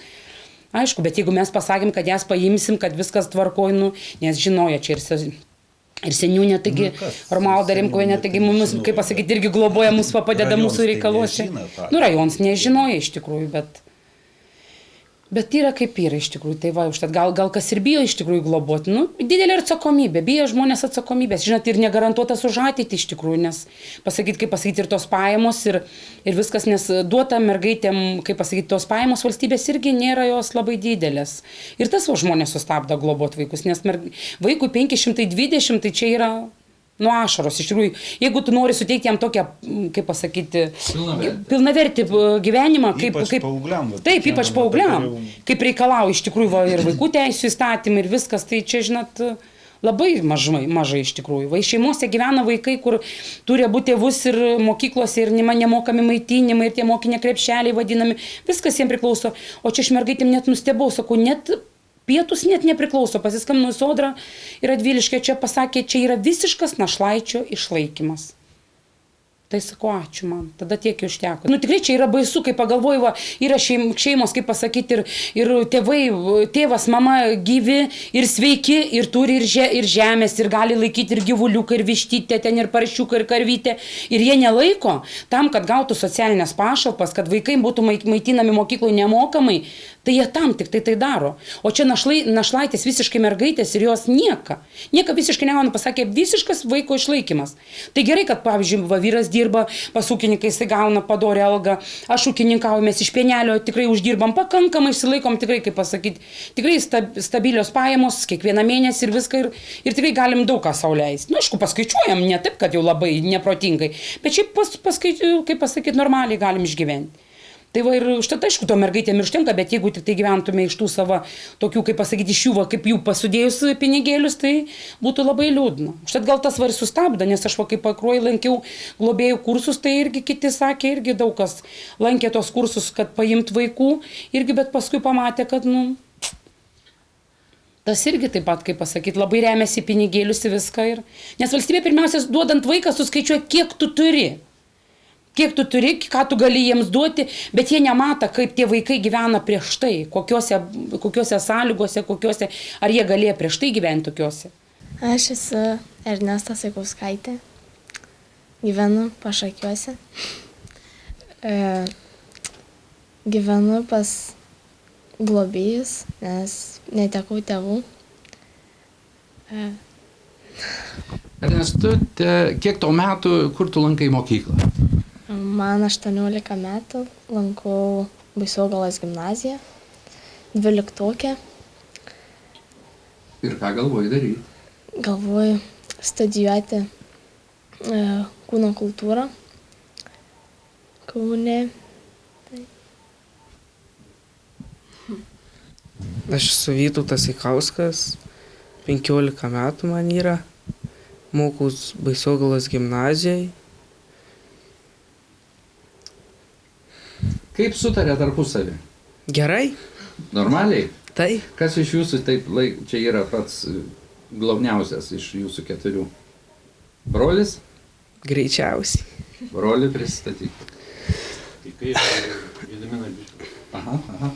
Aišku, bet jeigu mes pasakėm, kad jas paimsim, kad viskas tvarkoj, nes žinojo čia ir seniūnė, taigi Romualda Rimkuvienė, taigi mums, kaip pasakyti, irgi globoja mus, padeda mūsų reikaluose. Rajonas nežinojo iš tikrųjų, bet yra kaip yra iš tikrųjų, tai va, užtat gal kas ir bijo iš tikrųjų globoti, didelė atsakomybė, bijo žmonės atsakomybės, žinot, ir negarantuotas už ateitį iš tikrųjų, nes kaip pasakyti, ir tos pajamos ir viskas, nes duota mergaitėm, kaip pasakyti, tos pajamos valstybės irgi nėra jos labai didelės. Ir tas žmonės sustabdo globoti vaikus, nes vaikui 520, tai čia yra ašaros, iš tikrųjų, jeigu tu nori suteikti jam tokią, kaip pasakyti, pilnavertį gyvenimą, taip, ypač paaugliam, kaip reikalauja iš tikrųjų ir vaikų teisų įstatymai ir viskas, tai čia, žinot, Labai mažai iš tikrųjų. Šeimose gyvena vaikai, kur turi abu tėvus ir mokyklose ir nemokami maitinimai, ir tie mokinė krepšeliai vadinami. Viskas jiems priklauso. O čia aš mergaitėm net nustebau, sakau, net pietus net nepriklauso. Pasiskambinau į Sodrą ir Radviliškio čia pasakė, čia yra visiškas našlaičio išlaikymas. Tai sakau, ačiū man, tada tiek užteko. Tikrai čia yra baisu, kai pagalvoju, va, yra šeimos, kaip pasakyti, ir tėvai, tėvas, mama gyvi ir sveiki, ir turi ir žemės, ir gali laikyti ir gyvuliuką, ir vištytę, ten ir paršiuką, ir karvytę. Ir jie nelaiko tam, kad gautų socialinės pašalpas, kad vaikai būtų maitinami mokykloje nemokamai, tai jie tam tik tai daro. O čia našlaitės visiškai mergaitės ir jos nieka visiškai negauna, pasakė, visiškas vaiko išlaikymas. Tai gerai, kad, pavyzdžiui, vyras dirba, pas ūkininkai jisai gauna padorę algą, aš ūkininkauju, mes iš pienelio tikrai uždirbam pakankamai, išsilaikom tikrai, kaip pasakyti, tikrai stabilios pajamos, kiekvieną mėnesį ir viską, ir tikrai galim daug ką sau leisti. Aišku, paskaičiuojam, ne taip, kad jau labai neprotingai, bet šiaip kaip pasakyti, normaliai galim išgyventi. Tai va ir užtat, aišku, to mergaitėm ir užtenka, bet jeigu tik tai gyventume iš tų savo tokių, kaip pasakyti, iš jų, kaip jų pasudėjus pinigėlius, tai būtų labai liūdna. Užtat gal tas var sustabdo, nes aš kaip pakruoju lankiau globėjų kursus, tai irgi kiti sakė, irgi daug kas lankė tos kursus, kad paimt vaikų, irgi, bet paskui pamatė, kad, tas irgi taip pat, kaip pasakyti, labai remiasi pinigėlius į viską. Nes valstybė pirmiausia, duodant vaiką, suskaičiuoja, kiek tu turi, ką tu gali jiems duoti, bet jie nemata, kaip tie vaikai gyvena prieš tai, kokiuose sąlygose, ar jie galėjo prieš tai gyventi tokiuose. Aš esu Ernesta Saikauskaitė, gyvenu Pašakiuose, gyvenu pas globėjus, nes netekau tėvų. Ernestu, kiek tau metų, kur tu lankai mokyklą? Man 18 metų, lankau Baisogalos gimnaziją, 12. Ir ką galvoji daryti? Galvoju studijuoti kūno kultūrą Kaune. Aš esu Vytautas Saikauskas, 15 metų man yra, mokaus Baisogalos gimnazijai. Kaip sutarė tarpusavį? Gerai. Normaliai? Tai. Kas iš jūsų čia yra pats glaudniausias iš jūsų 4? Brolis? Greičiausiai. Brolį pristatyk. Aha.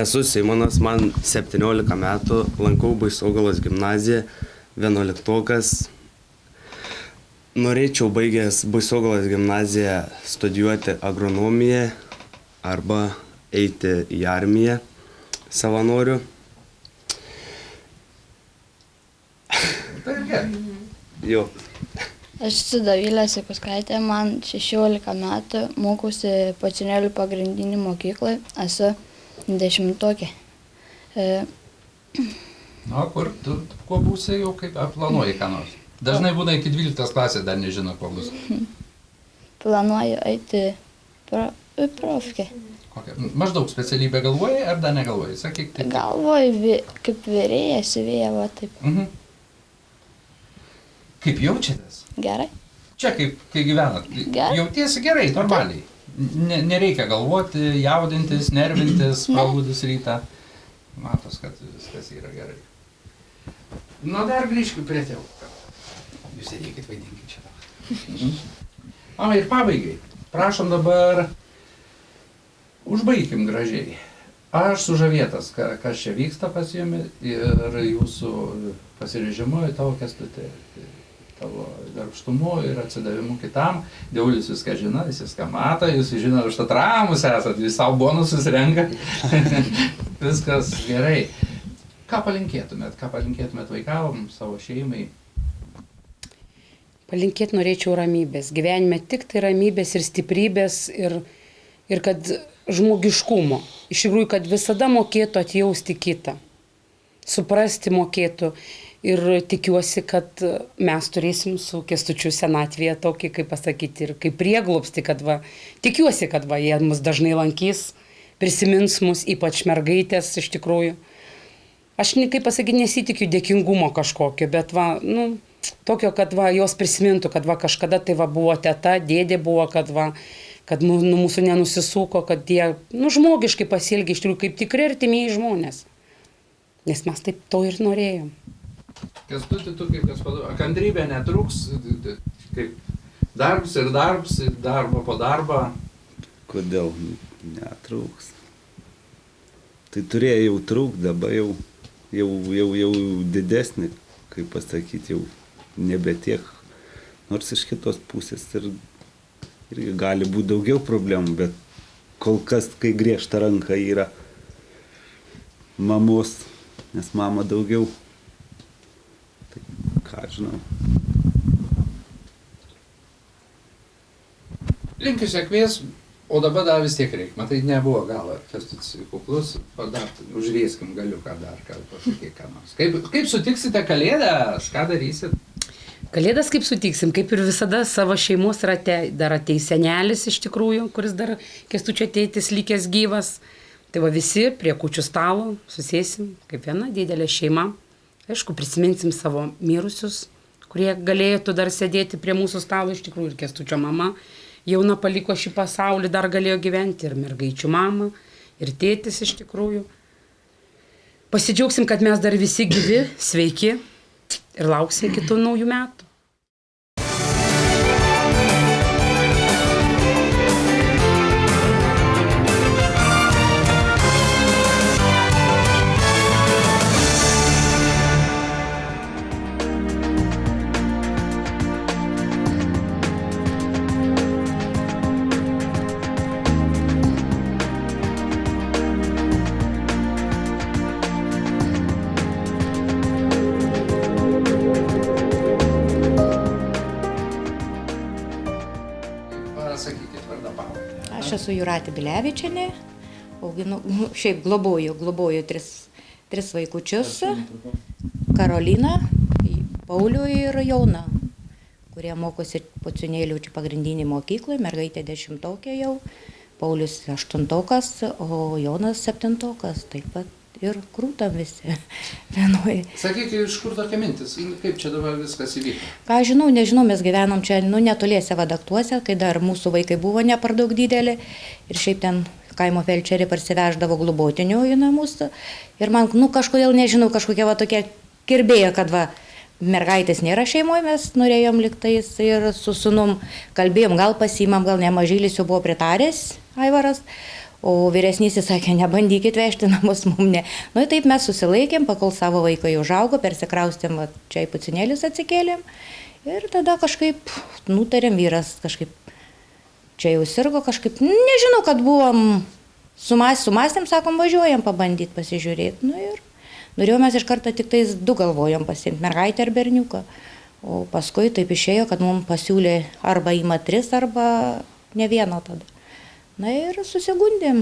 Esu Simonas, man 17 metų, lankau Baisogalos gimnaziją, 11-okas. Norėčiau baigęs Baisogalos gimnaziją studijuoti agronomiją arba eiti į armiją savanoriu. Tai gerai. Jo. Aš esu Dovilė Saikauskaitė, man 16 metų, mokausi Pacinėlių pagrindinį mokyklą, esu 10-okė. Kur tu kuo būsi jau, kaip planuoji ką nors? Dažnai būna iki 12 klasės dar nežino, kuo bus. Planuoju eiti profkę. Maždaug specialybę galvoji ar dar negalvoji? Sakyk, taip. Galvoju kaip vyrėja, siuvėja, va taip. Kaip jaučiatės? Gerai. Čia kai gyvenat? Gerai. Jautiesi gerai, normaliai. Nereikia galvoti, jaudintis, nervintis, prabudus rytą. Matos, kad viskas yra gerai. Dar grįžkime prie tėvų. Jūs sėdėkit, vaidinkit čia. Ir pabaigai. Prašom dabar, užbaikim gražiai. Aš sužavėtas, kas čia vyksta pas jumi ir jūsų pasirežimu į tavo Kęstutį, tavo darbštumu ir atsidavimu kitam. Dievulis viską žino, jis viską mato, jūs žinot, užtat ramus esat, jūs savo bonusus renkat. Viskas gerai. Ką palinkėtumėt vaikam, savo šeimai? Palinkėti norėčiau ramybės. Gyvenime tik tai ramybės ir stiprybės ir kad žmogiškumo. Iš tikrųjų, kad visada mokėtų atjausti kitą. Suprasti mokėtų. Ir tikiuosi, kad mes turėsim su Kęstučiu senatvėje tokį, kaip pasakyti, ir kaip prieglobstį, kad tikiuosi, kad jie mus dažnai lankys, prisimins mus, ypač mergaitės iš tikrųjų. aš, kaip pasakyti, nesitikiu dėkingumo kažkokio, bet va, nu, tokio, kad va, jos prisimintų, kad va, kažkada tai va, buvo teta, dėdė buvo, kad va, kad nu, mūsų nenusisuko, kad jie, nu, žmogiškai pasielgia iš tikrųjų kaip tikri artimieji žmonės. Nes mes taip to ir norėjom. Kęstuti, tu kaip Gospoda, kantrybė netrūks, kaip darbs, darbo po darbą. Kodėl netrūks? Tai turėjo jau trūk, dabar jau didesnį, kaip pasakyti, jau nebe tiek. Nors iš kitos pusės irgi gali būti daugiau problemų, bet kol kas, kai griežta ranka yra mamos, nes mama daugiau, tai ką žinau. Linkiu sėkmės, o dabar dar vis tiek reikia. Matai, nebuvo galo, Kęstutis kuklus, dar užrieskim galiuką dar, kad pasakyk ką nors. Kaip sutiksite Kalėdas, ką darysit? Kalėdas kaip sutiksim, kaip ir visada savo šeimos rate, dar ateis senelis iš tikrųjų, kuris dar Kęstučio tėtis likęs gyvas. Tai va visi prie kūčių stalo susėsim, kaip viena didelė šeima. Aišku, prisiminsim savo mirusius, kurie galėtų dar sėdėti prie mūsų stalo, iš tikrųjų ir Kęstučio mama. Jauna paliko šį pasaulį, dar galėjo gyventi ir mergaičių mama, ir tėtis iš tikrųjų. Pasidžiaugsim, kad mes dar visi gyvi, sveiki ir lauksim kitų naujų metų. Esu Jūratė Bilevičienė, auginu, šiaip globoju tris vaikučius, Karoliną, Paulių ir Jauną, kurie mokosi Pociūnėlių pagrindinį mokyklą, mergaitė 10-tokė jau, Paulius 8-tokas, o Jonas 7-tokas, taip pat ir krūtam visi vienoj. Sakyk, iš kur tokia mintis, kaip čia dabar viskas įvyko? Ką žinau, nežinau, mes gyvenom čia, netoliese Vadaktuose, kai dar mūsų vaikai buvo ne per daug didelį ir šiaip ten kaimo felčerį parsiveždavo globotinių į namus ir man, kažkodėl nežinau, kažkokia va tokia kirbėjo, kad va mergaitės nėra šeimoje, mes norėjom liktais ir su sūnum kalbėjom, gal pasiimam, gal ne, mažylis jau buvo pritaręs, Aivaras. O vyresnysis sakė, nebandykit vežti namus mum ne. Nu ir taip mes susilaikėm, pakol savo vaiką jau užaugo, persikraustėm, čia į Pociūnėlius atsikėlėm. Ir tada kažkaip nutarėm, vyras kažkaip čia jau sirgo, kažkaip, nežinau, kad buvom sumastėm, sakom, važiuojam pabandyti, pasižiūrėti. Nu ir norėjom mes iš karto tik tais 2 galvojom pasiimti, mergaitę ar berniuką. O paskui taip išėjo, kad mums pasiūlė arba ima 3, arba ne vieno tada. Na ir susigundėm,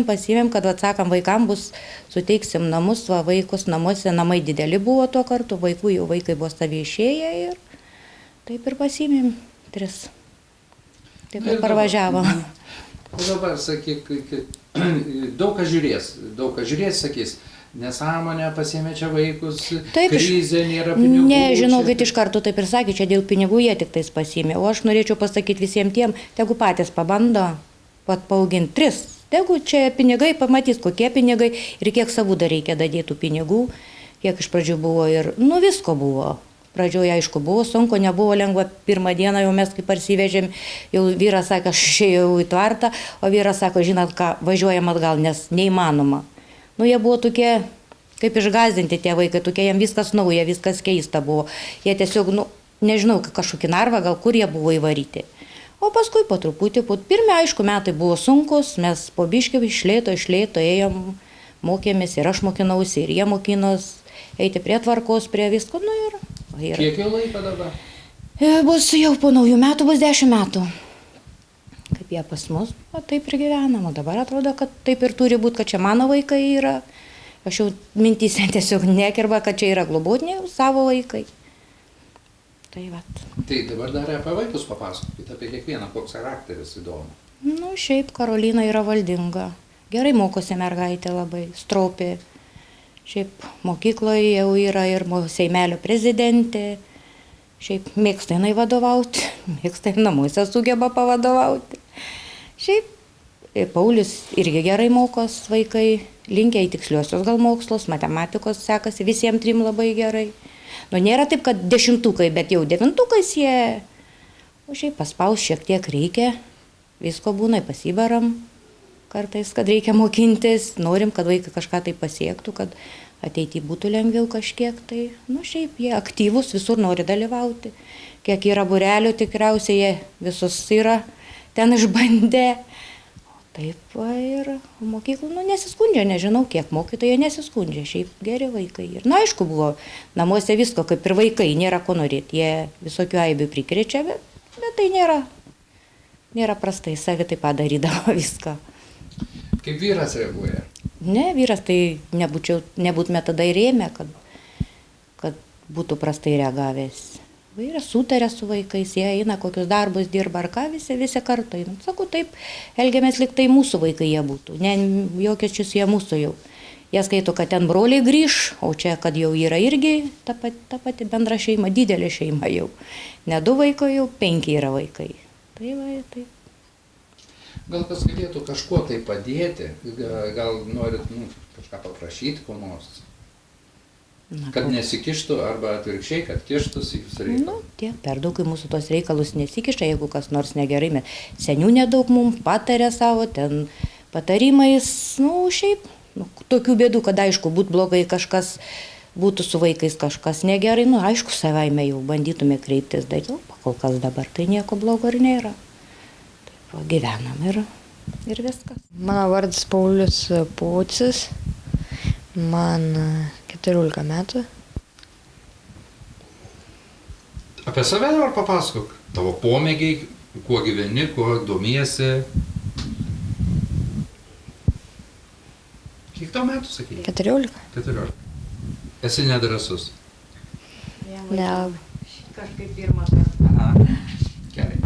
pasiėmėm, kad atsakam vaikam bus, suteiksim namus, va vaikus namuose, namai dideli buvo tuo kartu, vaikai buvo savi išėję ir taip ir pasiėmėm 3. Taip ir parvažiavom. O dabar, sakyk, daug kas žiūrės, sakys, nesąmonė, pasiėmė čia vaikus, krizė, nėra pinigų. Nežinau, kad iš karto taip ir sakė, čia dėl pinigų jie tik tais pasiėmė, o aš norėčiau pasakyti visiems tiem, tegu patys pabando. Pat paauginti 3. Tegu čia pinigai, pamatys kokie pinigai ir kiek savų dar reikia dadėtų pinigų, kiek iš pradžių buvo ir, visko buvo. Pradžioje, aišku, buvo sunku, nebuvo lengva, pirmą dieną jau mes kaip parsivežėm, jau vyras sako, aš išėjau į tvartą, o vyras sako, žinot ką, važiuojam atgal, nes neįmanoma. Jie buvo tokie, kaip išgąsdinti tie vaikai, tokie jam viskas nauja, viskas keista buvo. Jie tiesiog, nežinau, kažkokį narvą, gal kur jie buvo įvaryti. O paskui po truputį, pirmie, aišku, metai buvo sunkus, mes po biškį iš lėto ėjom, mokėmės ir aš mokinausi, ir jie mokinos, eiti prie tvarkos, prie visko, ir... Kiek jau laiko dabar? Bus jau po naujų metų, bus 10 metų. Kaip jie pas mus, taip ir gyvenam, o dabar atrodo, kad taip ir turi būti, kad čia mano vaikai yra. Aš jau mintyse tiesiog nekirba, kad čia yra globotiniai savo vaikai. Tai dabar dar apie vaikus papasakokit, apie kiekvieną, koks charakteris įdomu. Šiaip Karolina yra valdinga. Gerai mokosi mergaitė labai, stropi. Šiaip mokykloje jau yra ir Seimelio prezidentė. Šiaip mėgsta jinai vadovauti, mėgsta ir namuose sugeba pavadovauti. Šiaip Paulius irgi gerai mokos vaikai, linkia į tiksliuosius gal mokslus, matematikos sekasi visiems trim labai gerai. Nu, nėra taip, kad 10-ukai, bet jau 9-ukais jie. O šiaip paspaus šiek tiek reikia, visko būna, pasibaram kartais, kad reikia mokintis, norim, kad vaikai kažką tai pasiektų, kad ateityje būtų lengviau kažkiek. Tai, nu, šiaip jie aktyvus, visur nori dalyvauti. Kiek yra būrelių, tikriausiai jie visus yra ten išbandę. Taip ir mokyklų, nu, nesiskundžia, nežinau, kiek mokytojai nesiskundžia, šiaip geri vaikai. Ir, na, aišku, buvo namuose visko, kaip ir vaikai, nėra ko norėti, jie visokių aibių prikrečia, bet tai nėra prastai, savi taip padarydavo viską. Kaip vyras reaguoja? Ne, vyras tai nebūtume tada ir ėmę, kad būtų prastai reagavęs. Vyras sutarė su vaikais, jie eina, kokius darbus dirba ar ką, visi kartu eina. Sakau, taip, elgiamės lyg tai mūsų vaikai jie būtų, ne jokiečius jie mūsų jau. Jie skaito, kad ten broliai grįž, o čia, kad jau yra irgi ta pati bendra šeima, didelė šeima jau. Ne 2 vaikai, jau 5 yra vaikai. Tai va, taip. Gal kas galėtų kažkuo tai padėti, gal norit kažką paprašyti, ko nors? Kad nesikištų arba atvirkščiai, kad kištųsi jūsų reikalus. Nu, tiek, per daug į mūsų tos reikalus nesikiša, jeigu kas nors negerai. Senių nedaug mums patarė savo, ten patarimais, nu, šiaip, tokių bėdų, kad aišku, būtų blogai kažkas, būtų su vaikais kažkas negerai, nu, aišku, savaime jau bandytume kreiptis, daryt, kol kas dabar tai nieko blogo ir nėra. Taip, gyvenam ir viskas. Mano vardas Paulius Paucis, man 14 metų. Apie save dabar papasakok. Tavo pomėgiai, kuo gyveni, kuo domiesi. Kiek tau metų, sakei? 14. 14. Esi nedrąsus. Nelabai. Kažkaip pirmą kartą. Aha. Gerai.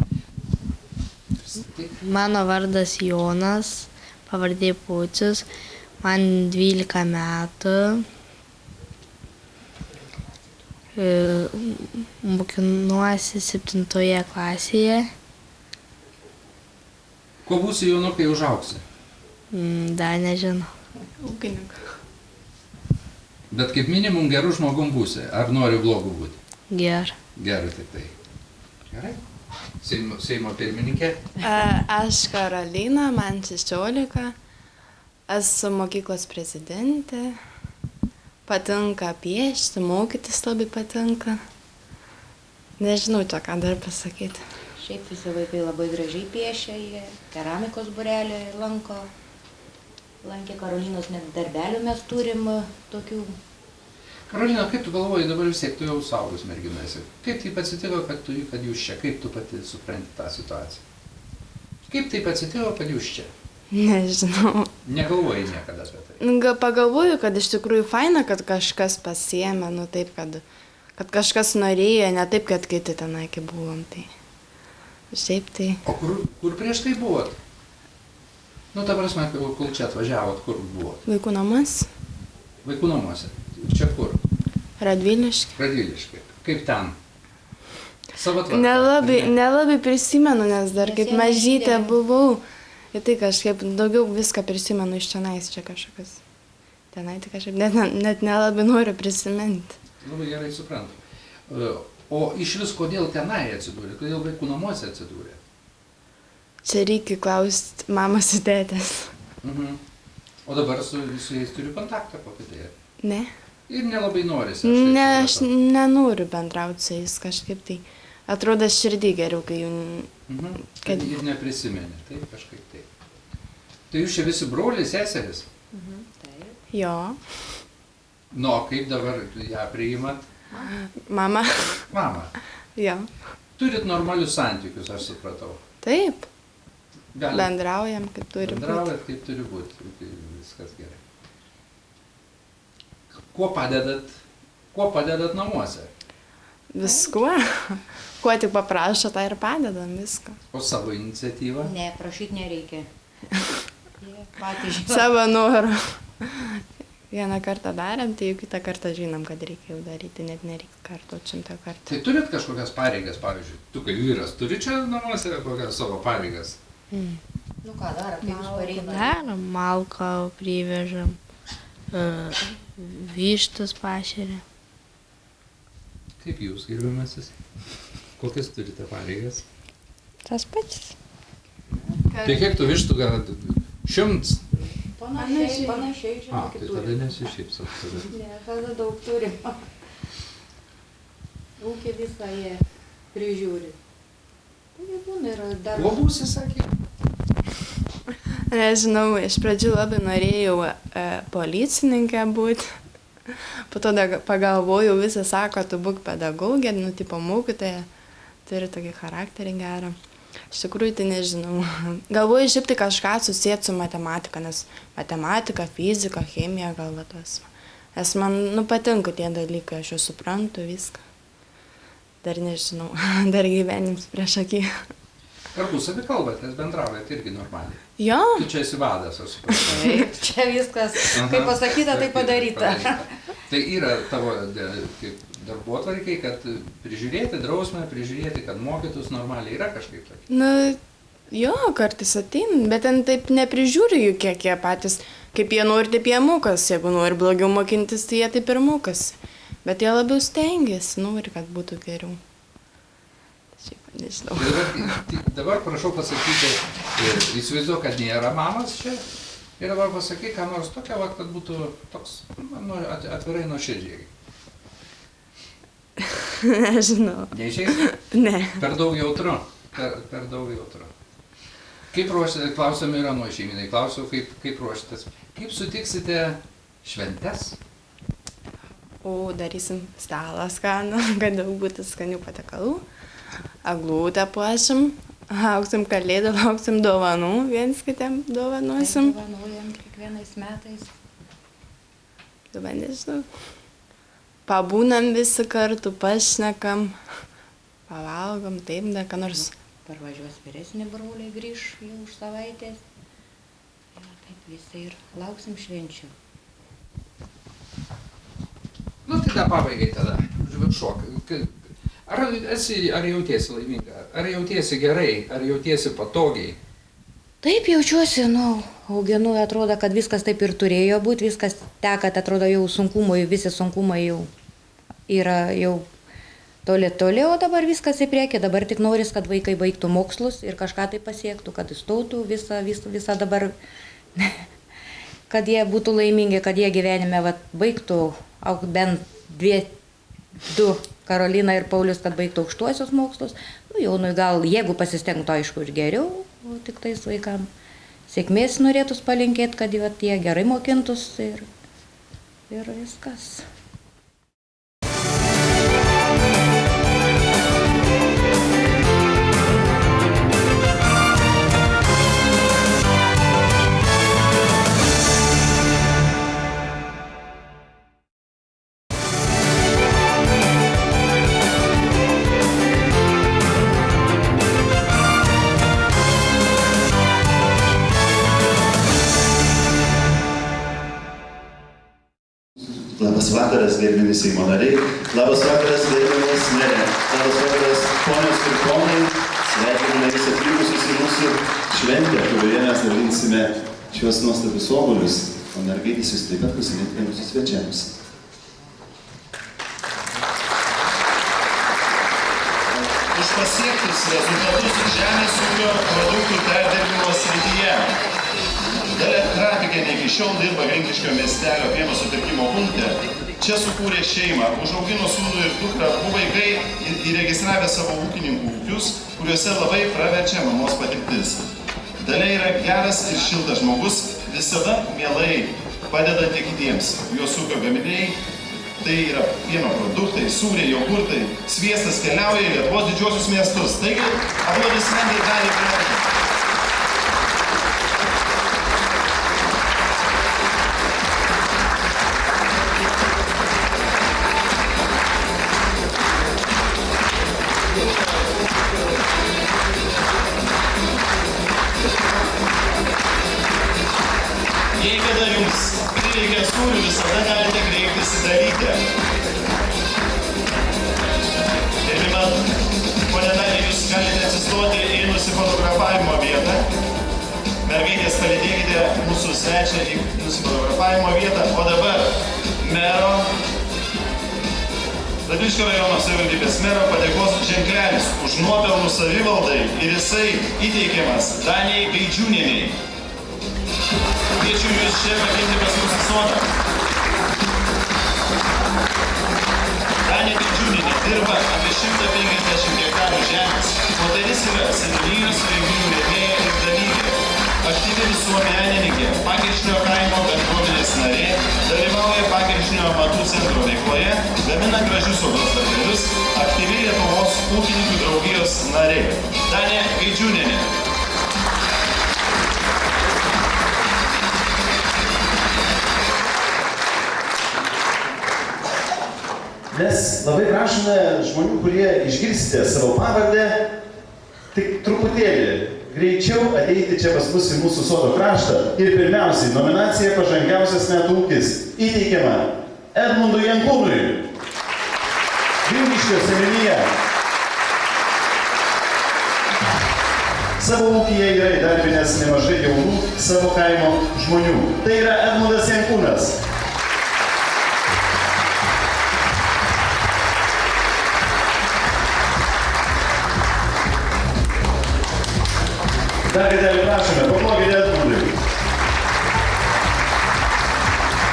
Mano vardas Jonas, pavardė Paucius, man 12 metų. Mokinuosi 7 klasėje. Kuo būsi jaunu, kai užaugsi? Dar nežinau. Ūkininkas. Bet kaip minimum gerų žmogum būsi. Ar nori blogų būti? Ger. Gerai, tik tai. Gerai. Seimo pirmininkė? Aš Karolina, man 16. Esu mokyklos prezidentė. Patinka piešti, mokytis labai patinka. Nežinau čia, ką dar pasakyti. Šiaip visi vaikai labai gražiai piešia, jie keramikos būrelį lanko. Lankė Karolinos net darbelių mes turim tokių. Karolina, kaip tu galvoji, dabar vis tiek tu jau saugus mergina esi. Kaip taip atsitiko, kad jūs čia, kaip tu pati supranti tą situaciją? Kaip taip atsitiko, kad jūs čia? Nežinau. Negalvoji niekada apie tai? Pagalvoju, kad iš tikrųjų faina, kad kažkas pasiėmė, nu taip, kad kažkas norėjo, ne taip, kad kiti tenai, kai buvom, tai šiaip tai. O kur prieš tai buvot? Nu, ta prasme, kol čia atvažiavot, kur buvot? Vaikų namas. Vaikų namuose. Čia kur? Radviliškai. Radviliškai. Kaip ten? Savo tvarką? Nelabai prisimenu, nes dar kaip mažytė buvau. Ir tai kažkaip daugiau viską prisimenu iš čionais, čia kažkokias. Tenai tai kažkaip net nelabai noriu prisiminti. Labai gerai suprantu. O iš vis kodėl tenai atsidūrė? Kodėl vaikų namuose atsidūrė? Čia reikia klausti mamos ir tėtės. O dabar su jais turiu kontaktą kokį tai? Ne. Ir nelabai norisi? Ne, aš nenoriu bendrauti su jais kažkaip tai. Atrodo širdį geriau, kai jų... Kad ir neprisimeni, taip, kažkaip taip. Tai jūs čia visi broliai, seseris? Taip. Jo. Nu, kaip dabar ją priimat? Mama. Mama? Jo. Turit normalius santykius, aš supratau. Taip. Bendraujam, kaip turi būti. Bendraujat, kaip turi būti. Viskas gerai. Kuo padedat namuose? Viskuo. Kuo tik paprašo, tai ir padedam viską. O savo iniciatyvą? Ne, prašyti nereikia. Patys žino. Savo norą. vieną kartą darėm, tai jau kitą kartą žinom, kad reikia jau daryti, net nereikia kartu 100 kartų. Tai turit kažkokias pareigas, pavyzdžiui, tu kaip vyras, turi čia namuose kokias savo pareigas? Nu ką darom, kaip jūs pareina? Darom, malką privežam, vištus pašerė. Kaip jūs, gerbiamasis? Kokias turite pareigas? Tas pačias. Tai kiek tu vištų gal 100? Panašiai, žinokit, tai tada nesišypsot. Ne, tada daug turim. Ūkį visą jie prižiūri. Tai būna ir dar... Kuo būsi, sakė? Nežinau, iš pradžių labai norėjau policininkė būti. Po to pagalvojau, visi sako, tu būk pedagogė, nu, tipo mokytoja, turi tokį charakterį gerą. Iš tikrųjų, tai nežinau. Galvoju, šiaip tai kažką susijęti su matematika, nes matematika, fizika, chemija galva tas. Nes man, nu, patinka tie dalykai, aš jau suprantu viską. Dar nežinau, dar gyvenims prieš akį. Tarpusavį kalbatės, bendraujat irgi normaliai. Jo. Tu čia esi vadas, aš suprantu. Čia viskas, kaip pasakyta, tai padaryta. Tai yra tavo darbotvarkiai, kad prižiūrėti drausmę, prižiūrėti, kad mokytus normaliai yra kažkaip tokia. Na, jo, kartais atein, bet ten taip neprižiūri jų, kiek jie patys, kaip jie nori, taip jie mokas. Jeigu nori blogiau mokintis, tai jie taip ir mokas. Bet jie labiau stengiasi, nori, kad būtų geriau. Nežinau. Dabar prašau pasakyti, įsivaizduoju, kad nėra mamas čia. Ir dabar pasakyk, ką nors tokia, kad būtų toks atvirai nuoširdžiai. Nežinau. Neišeis? Ne. Per daug jautru. Per daug jautru. Kaip ruošitės, klausimai yra nuo šeiminai, klausiau, kaip ruošitės. Kaip sutiksite šventes? O, darysim stalą skanų, kad daug būtų skanių patiekalų. Aglūtę puošim, lauksim kalėdų, lauksim dovanų, viens kitiem dovanosim. Dovanojam kiekvienais metais. Dabar nežinau. Pabūnam visi kartu, pašnekam, pavalgom, taip, dar ką nors. Parvažiuos vyresni broliai, grįž jau už savaitės. Ir taip visi ir lauksim švenčių. Nu, tai da pabaigai tada, šok. Ar jautiesi laiminga, ar jautiesi gerai, ar jautiesi patogiai? Taip jaučiuosi, auginu, atrodo, kad viskas taip ir turėjo būti, viskas teka, atrodo, jau sunkumai, visi sunkumai jau yra jau toli, o dabar viskas į priekį, dabar tik noris, kad vaikai baigtų mokslus ir kažką tai pasiektų, kad įstautų visą dabar, kad jie būtų laimingi, kad jie gyvenime baigtų bent 2 Karolina ir Paulius, kad baigtų aukštuosius mokslus. Nu, jaunui gal, jeigu pasistengtų, aišku, ir geriau, o tik tais vaikam sėkmės norėtus palinkėti, kad jie gerai mokintus ir viskas. Labas vakaras, gerbiami Seimo nariai. Labas vakaras, gerbiamas merė. Labas vakaras, ponios ir ponai. Sveikiname vis atvykusius į mūsų šventę, kurioje mes dalinsime šios nuostabius obuolius, o mergaitės jūs taip pat pasirinksite mūsų svečiams. Už pasiektus rezultatus žemės ūkio produktų perdirbimo srityje. Dalia Trapikienė iki šiol dirba Venkiškio miestelio pieno supirkimo punkte. Čia sukūrė šeimą, užaugino sūnų ir dukrą, abu vaikai įregistravę savo ūkininkų ūkius, kuriuose labai praverčia mamos patirtis. Dalia yra geras ir šiltas žmogus, visada mielai padedanti kitiems. Jos ūkio gaminiai tai yra pieno produktai, sūriai, jogurtai, sviestas keliauja į Lietuvos didžiuosius miestus. Taigi, aplodismentai gali priimti. Jei kada jums prireikia sūrių visą baigęs palydėkite mūsų svečią į nusifotografavimo vietą, o dabar mero, Radviliškio rajono savivaldybės mero padėkos ženklelis už nuopelnus savivaldai ir jisai įteikiamas Danijai Gaidžiūnienei. Kviečiu jūs čia pakilti pas mūsų sodą. Danija Gaidžiūnienė dirba apie 150 hektarų žemės. Moteris yra seniūnijos renginių rėmėja ir dalyvė. Aktyvi visuomenininkė, Pakeršnio kaimo bendruomenės narė, dalyvauja Pakeršnio amatų centro veikloje, gamina gražius odos darbelius, aktyvi Lietuvos ūkininkų draugijos narė. Danija Gaidžiūnienė. Mes labai prašome žmonių, kurie išgirsite savo pavardę, tik truputėlį greičiau ateiti čia pas mus į mūsų sodo kraštą. Ir pirmiausiai, nominacija pažangiausias metų ūkis įteikiama Edmundui Jankūnui. Vilniškio seniūnija. Savo ūkyje yra įdarbinęs nemažai jaunų savo kaimo žmonių. Tai yra Edmundas Jankūnas. Dar kartelį prašome, paplokite Edmundui.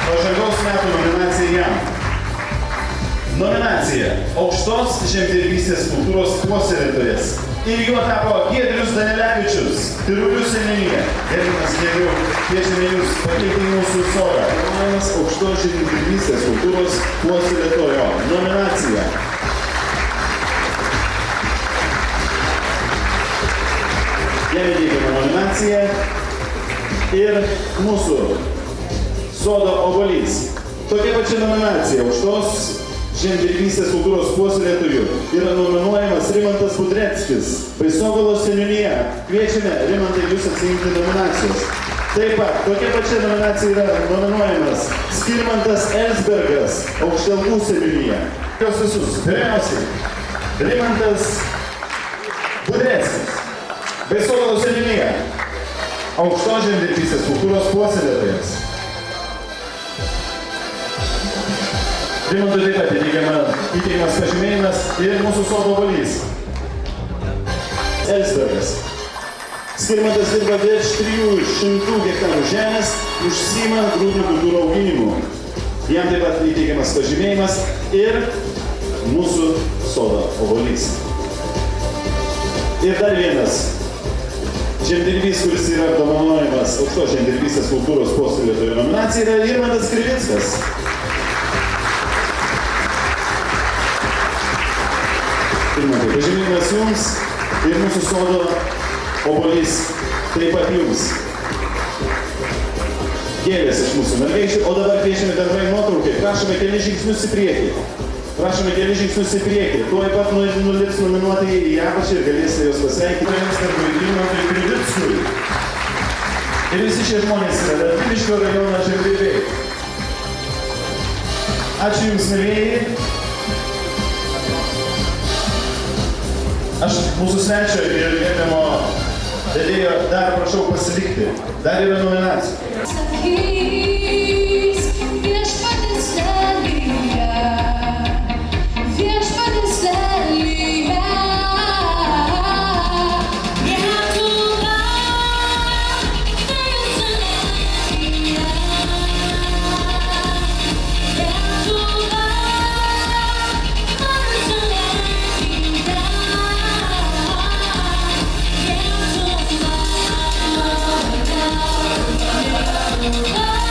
Pažangaus metų nominacija jam. Nominacija Aukštos žemdirbystės kultūros puoselėtojas. Ir juo tapo Giedrius Danilevičius, Tyrulių seniūnija. Gerbiamas Giedriau, kviečiame jūs pakilti į mūsų sodą. Aukštos žemdirbystės kultūros puoselėtojo nominacija. Jam įteikiama nominacija ir mūsų sodo obuolys. Tokia pačia nominacija Aukštos žemdirbystės kultūros puoselėtojų yra nominuojamas Rimantas Budreckis, Baisogalos seniūnija. Kviečiame Rimantai jūs atsiimti nominacijos. Taip pat tokia pačia nominacija yra nominuojamas Skirmantas Elsbergas, Aukštelkų seniūnija. Jos visus. Pirmiausiai, Rimantas Budreckis, Baisogalos seniūnija, Aukštos žemdirbystės kultūros puoselėtojas. Rimantui taip pat įteikiamas pažymėjimas ir mūsų sodo obuolys. Elsbergas. Skirmantas dirba virš 300 hektarų žemės, užsiima grūdinių kultūrų auginimu. Jam taip pat įteikiamas pažymėjimas ir mūsų sodo obuolys. Ir dar vienas žemdirbys, kuris yra apdovanojamas Aukštos žemdirbystės kultūros puoselėtojo nominacija, yra Irmantas Krivickas. Irmantai, pažymėjimas jums ir mūsų sodo obuolys taip pat jums. Gėlės iš mūsų mergaičių, o dabar kviečiame bendrai nuotraukai. Prašome keli žingsnius į priekį. Prašome keli žingsnius į priekį. Tuoj pat nulips nominuotai į apačią ir galėsite jos pasveikinti. Irmantui Krivickui. Ir visi šie žmonės yra Radviliškio rajono žemdirbiai. Ačiū jums, mielieji. Aš mūsų svečio ir gerbiamo vedėjo dar prašau pasilikti. Dar yra nominacijų. Oh,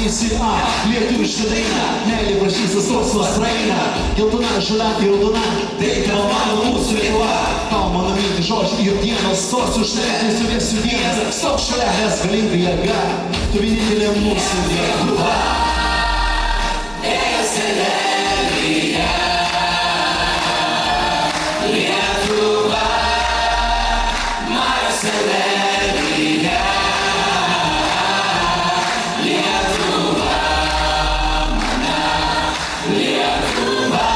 padarysi lietuvišką dainą, meilė prašys skausmas praeina, geltona, žalia ir raudona, tai tavo mano mūsų Lietuva. Tau mano mylimi žodžiai ir dienos, stosiu už tave, nesuvėsiu vienas, stok šalia, nes galinga jėga, tu vienintelė mūsų Lietuva. Lietuva, Marijos Elerija. Lietuva, mana, Lietuva.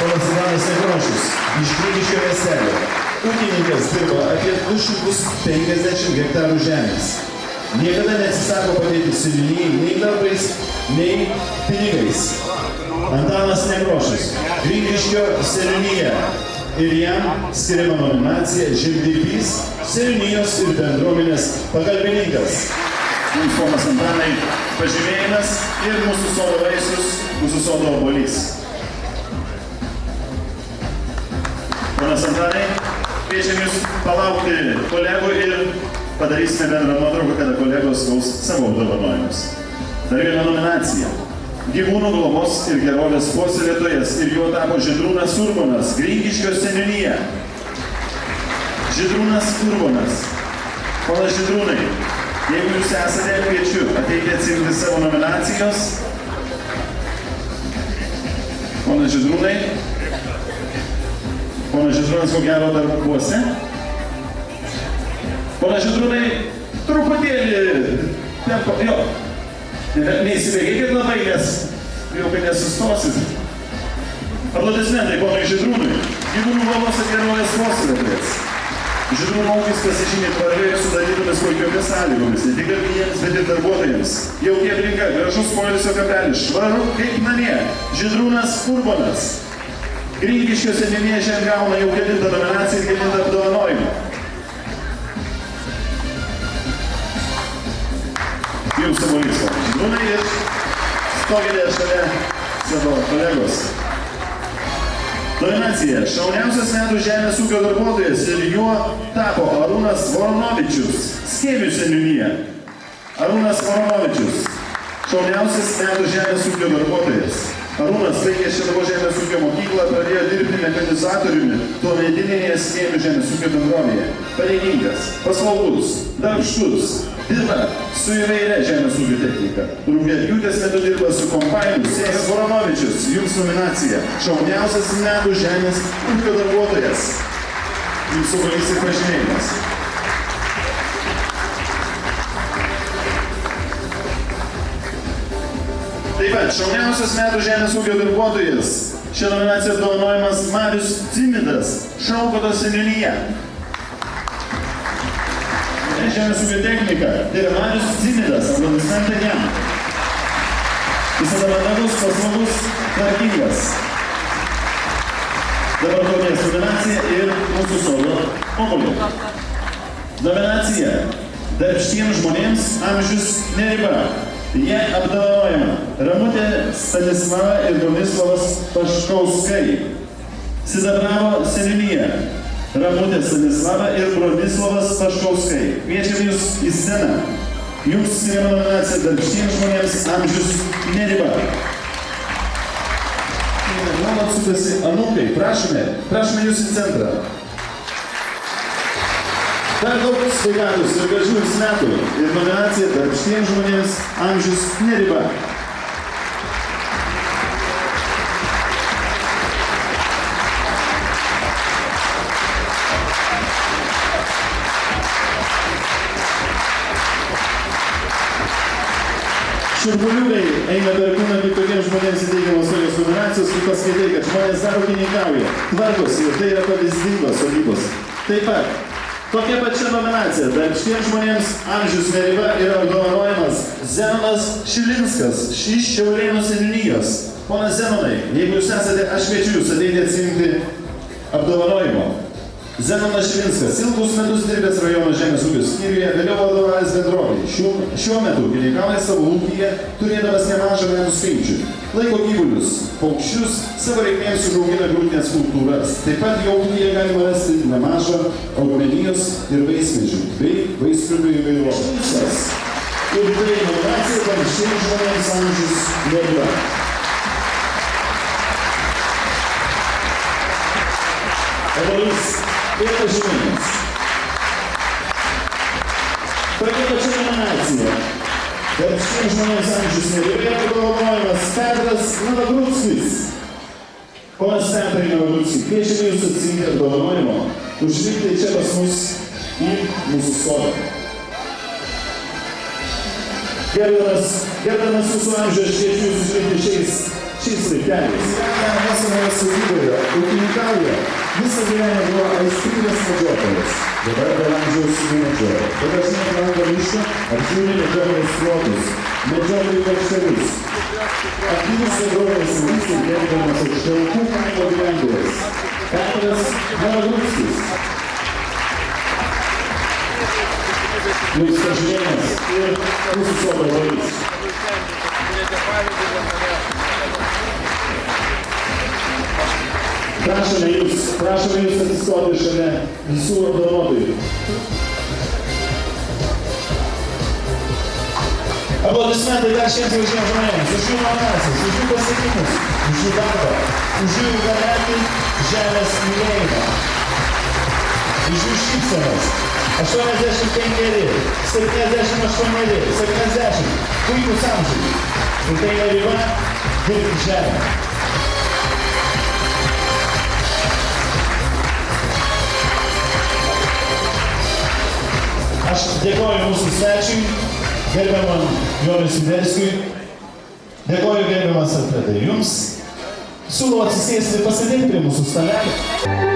Ponas Ivanas Nekrošius iš Grigiškio miestelio. Ūkininkas dirba apie 250 hektarų žemės. Niekada neatsisako padėti seniūnijai nei darbais, nei pinigais. Antanas Nekrošius, Grigiškio seniūnija. Ir jam skiriama nominacija Žemdirbys, seniūnijos ir bendruomenės pagalbininkas. Jums, ponas Antanai, pažymėjimas ir mūsų sodo vaisius, mūsų sodo obuolys. Ponas Antanai, kviečiam jūs palaukti kolegų ir padarysime bendrą nuotrauką, kada kolegos gaus savo apdovanojimus. Dar viena nominacija. Gyvūnų globos ir gerovės puoselėtojas ir juo tapo Žydrūnas Urbonas, Grigiškio seniūnija. Žydrūnas Urbonas. Ponas Žydrūnai, jeigu jūs esate, kviečiu ateiti atsiimti savo nominacijos. Ponas Žydrūnai. Ponas Žydrūnas, ko gero darbuose. Ponas Žydrūnai, truputėlį tempo, jo. Neįsibėgėkit labai, nes jau kai nesustosit. Aplodismentai ponui Žydrūnui. Gyvūnų globos ir gerovės puoselėtojas. Žydrūno ūkis pasižymė tvariai ir sudarytomis puikiomis sąlygomis, ne tik darbiniams, bet ir darbuotojams. Jauki aplinka, gražus poilsio kampelis, švaru kaip namie. Žydrūnas Urbonas. Grigiškio seniūnija šiandien gauna jau 9 nominaciją ir 9 apdovanojimą. Jums obuolys, ponas Žydrūnai, ir stokite šalia savo kolegos. Nominacija šauniausias metų žemės ūkio darbuotojas ir juo tapo Arūnas Voronovičius, Skėmių seniūnija. Arūnas Voronovičius, šauniausias metų žemės ūkio darbuotojas. Arūnas baigė Šiluvos žemės ūkio mokyklą, pradėjo dirbti mechanizatoriumi tuometinėje Skėmių žemės ūkio bendrovėje. Pareigingas, paslaugus, darbštus, dirba su įvairia žemės ūkio technika. Rugiapjūtės metu dirba su kombainu. Sėjas Voronovičius, jums nominacija. Šauniausias metų žemės ūkio darbuotojas. Jūsų obuolys ir pažymėjimas. Taip pat, šauniausias metų žemės ūkio darbuotojas. Šią nominaciją apdovanojimas Marius Cimidas, Šaukoto seniūnija. Žemės ūkio technika. Tai yra Marius Cimidas, aplodismentai jam. Visada mandagus, paslaugus, tvarkingas. Dabar kokias nominacija ir mūsų sodo obuolį. Nominacija darbštiems žmonėms amžius neriba. Jie apdovanojama Ramutė Stanislava ir Bronislavas Paškauskai. Sidabravo seniūnija. Ramutė Stanislava ir Bronislavas Paškauskai. Kviečiam jūs į sceną. Jums skiriama nominacija darbštiems žmonėms amžius neriba. Nuolat sukasi anūkai. Prašome jūs į centrą. Dar daug sveikatos ir gražių jums metų ir nominacija darbštiems žmonėms amžius neriba. Šurbuliukai eina per kūną kaip tokiems žmonėms įteikiamos tokios kombinacijos, kaip paskaitai, kad žmonės dar ūkininkauja, tvarkosi ir tai yra pavyzdingos sodybos. Taip pat, tokia pačia nominacija, darbštiems žmonėms amžius neriba yra apdovanojamas Zenonas Šilinskas iš Šiaulėnų seniūnijos. Ponas Zenonai, jeigu jūs esate, aš kviečiu jūs ateiti atsiimti apdovanojimo. Zenonas Šilinskas, ilgus metus dirbęs rajono žemės ūkio skyriuje, vėliau vadovavęs bendrovei. Šiuo metu ūkininkauja savo ūkyje, turėdamas nemažą metų skaičių. Laiko gyvulius, paukščius, savo reikmėms užaugina grūdines kultūras. Taip pat jo ūkyje galima rasti nemažą augalijos ir vaismedžių bei vaiskrūmių įvairovės. Ir tai nominacija darbštiems žmonėms amžius neriba. Obalus ir pažymėjimas. Tokia pačia nominacija. Darbštiems žmonėms amžius neriba yra apdovanojamas Petras Navagruckis. Ponas Petrai Navagruckis, kviečiame jūs atsiimti apdovanojimo, užvykti čia pas mus į mūsų sodą. Gerdamas jūsų amžių, aš kviečiu jūs užvykti šiais laipteliais. Esamoje sodyboje ūkininkauja. Visą gyvenimą buvo aistringas medžiotojas. Dabar dėl amžiaus sumedžioja. Dažnai atranda mišką, apžiūri medžiotojus plotus, medžiotojų aikštelius. Aktyvus bendrovės narys ir gerbiamas Aukštelkų kaimo gyventojas. Petras Navagruckis. Jūsų pažymėjimas ir mūsų sodo varys. Prašome jūs atsistoti šalia visų apdovanotojų. Aplodismentai dar šiems važiuojams žmonėms, už jų nominacijas, už jų pasiekimus, už jų darbą, už jų ilgametį žemės mylėjimą, už jų šypsenas. 85, 78, 70, puikus amžiai. Ir tai neriba dirbti žemę. Aš dėkoju mūsų svečiui, gerbiamam Jonui Sviderskiui, dėkoju gerbiamas Alfredai jums, siūlau atsisėsti ir pasėdėti prie mūsų stalelio.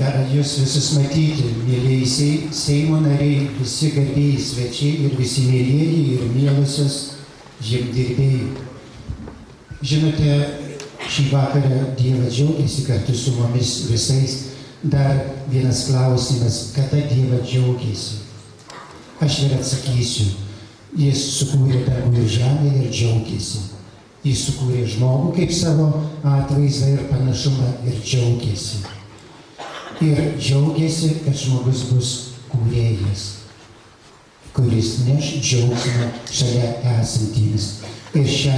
Gera jūs visus matyti, mėlėjai Seimo nariai, visi garbėjai svečiai ir visi mėlėjai ir mielosios žemdirbėjai. Žinote, šį vakarą Dievas džiaugiasi kartu su mumis visais. Dar vienas klausimas, kada Dievas džiaugiasi? Aš ir atsakysiu. Jis sukūrė dangų ir žemę ir džiaugiasi. Jis sukūrė žmogų kaip savo atvaizdą ir panašumą ir džiaugiasi. Ir džiaugiasi, kad žmogus bus kūrėjas, kuris neš džiaugsmą šalia esantiems. Ir šią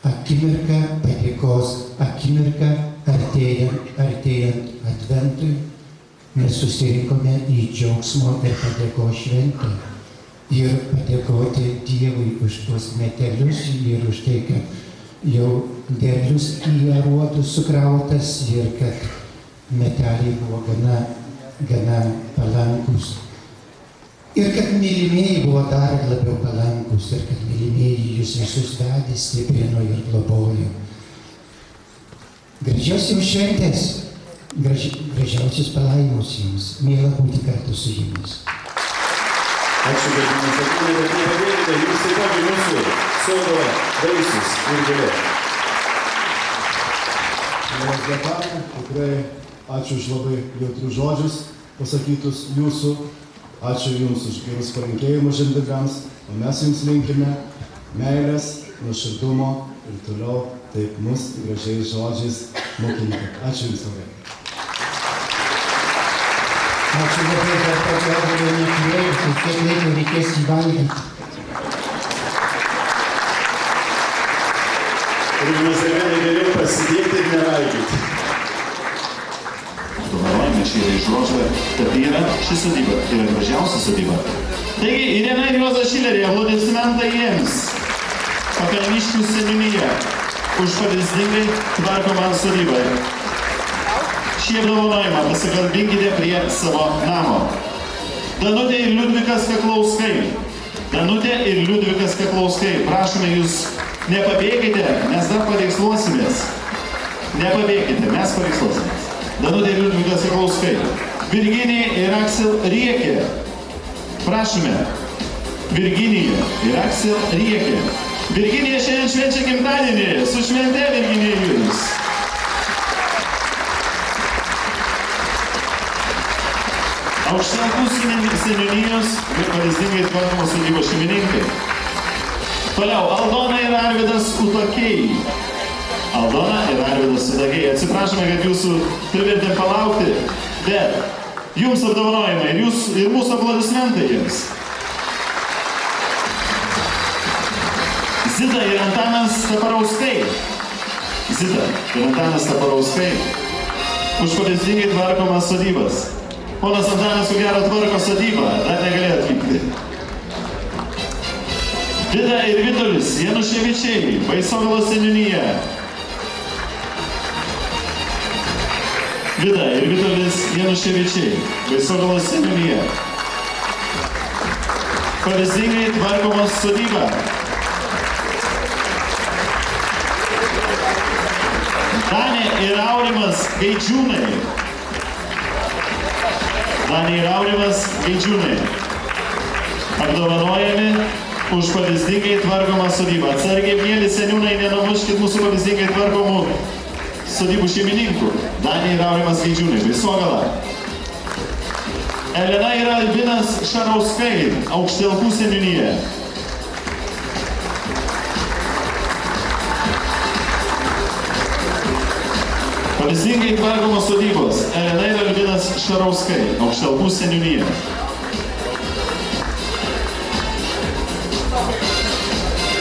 akimirką, padėkos akimirką, artėjant Adventui, mes susirinkome į džiaugsmo ir padėkos šventę. Ir padėkoti Dievui už tuos metelius ir už tai, kad jau derlius į aruodus sukrautas ir kad meteliai buvo gana palankus. Ir kad mylimieji buvo dar labiau palankus ir kad mylimieji jūs visus vedė, stiprino ir globojo. Gražios jums šventės, gražiausios palaimos jums, miela būti kartu su jumis. Ačiū, gerbiamas Akūnai, bet nepadėkite, jūs taipogi mūsų sodo vaisius ir gėlė. Mielas Dekanai, tikrai ačiū už labai jautrius žodžius pasakytus jūsų. Ačiū jums už gerus palinkėjimus žemdirbiams. O mes jums linkime meilės, nuoširdumo ir toliau taip mus gražiais žodžiais mokinti. Ačiū jums labai. Ačiū labai, kad pagalvoju neturėjau, tai kiek laiko reikės įvalgyti. Gerbiamas Dekanai, geriau pasidėti ir nevalgyti. Apdovanojame šį Rožą, kad yra ši sodyba, yra gražiausia sodyba. Taigi, Irena ir Juozas Šilerė, aplodismentai jiems, Pakalniškių seniūnija, už pavyzdingai tvarkomą sodybą. Šį apdovanojimą pasikalbinkite prie savo namo. Danutė ir Liudvikas Kaklauskai. Danutė ir Liudvikas Kaklauskai, prašome jūs, nepabėkite, mes dar paveiksluosimės. Nepabėkite, mes paveiksluosimės. Danutė ir Liudvikas Kaklauskai. Virginija ir Aksel Riekė. Prašome. Virginija ir Aksel Riekė. Virginija šiandien švenčia gimtadienį. Su švente, Virginija, jums. Aukštelkų seniūnijos ir pavyzdingai tvarkomos sodybos šeimininkai. Toliau, Aldona ir Arvydas Utakiai. Aldona ir Arvydas Utakiai. Atsiprašome, kad jūsų privertėm palaukti, bet jums apdovanojimai ir mūsų aplodismentai jums. Zita ir Antanas Taparauskai. Zita ir Antanas Taparauskai. Už pavyzdingai tvarkomas sodybas. Ponas Antanas, ko gero, tvarko sodybą, dar negalėjo atvykti. Vida ir Vitolis Januševičiai, Baisogalos seniūnija. Vida ir Vitolis Januševičiai, Baisogalos seniūnija. Pavyzdingai tvarkomos sodyba. Danė ir Aurimas Gaidžiūnai. Danė ir Aurimas Gaidžiūnai. Apdovanojami už pavyzdingai tvarkomą sodybą. Atsargiai, mėly seniūnai, nenumuškit mūsų pavyzdingai tvarkomų sodybų šeimininkų. Danė ir Aurimas Gaidžiūnai, Baisogala. Elena ir Albinas Šarauskai, Aukštelkų seniūnija. Pavyzdingai tvarkomos sodybos. Elena ir Albinas Šarauskai, Aukštelkų seniūnija.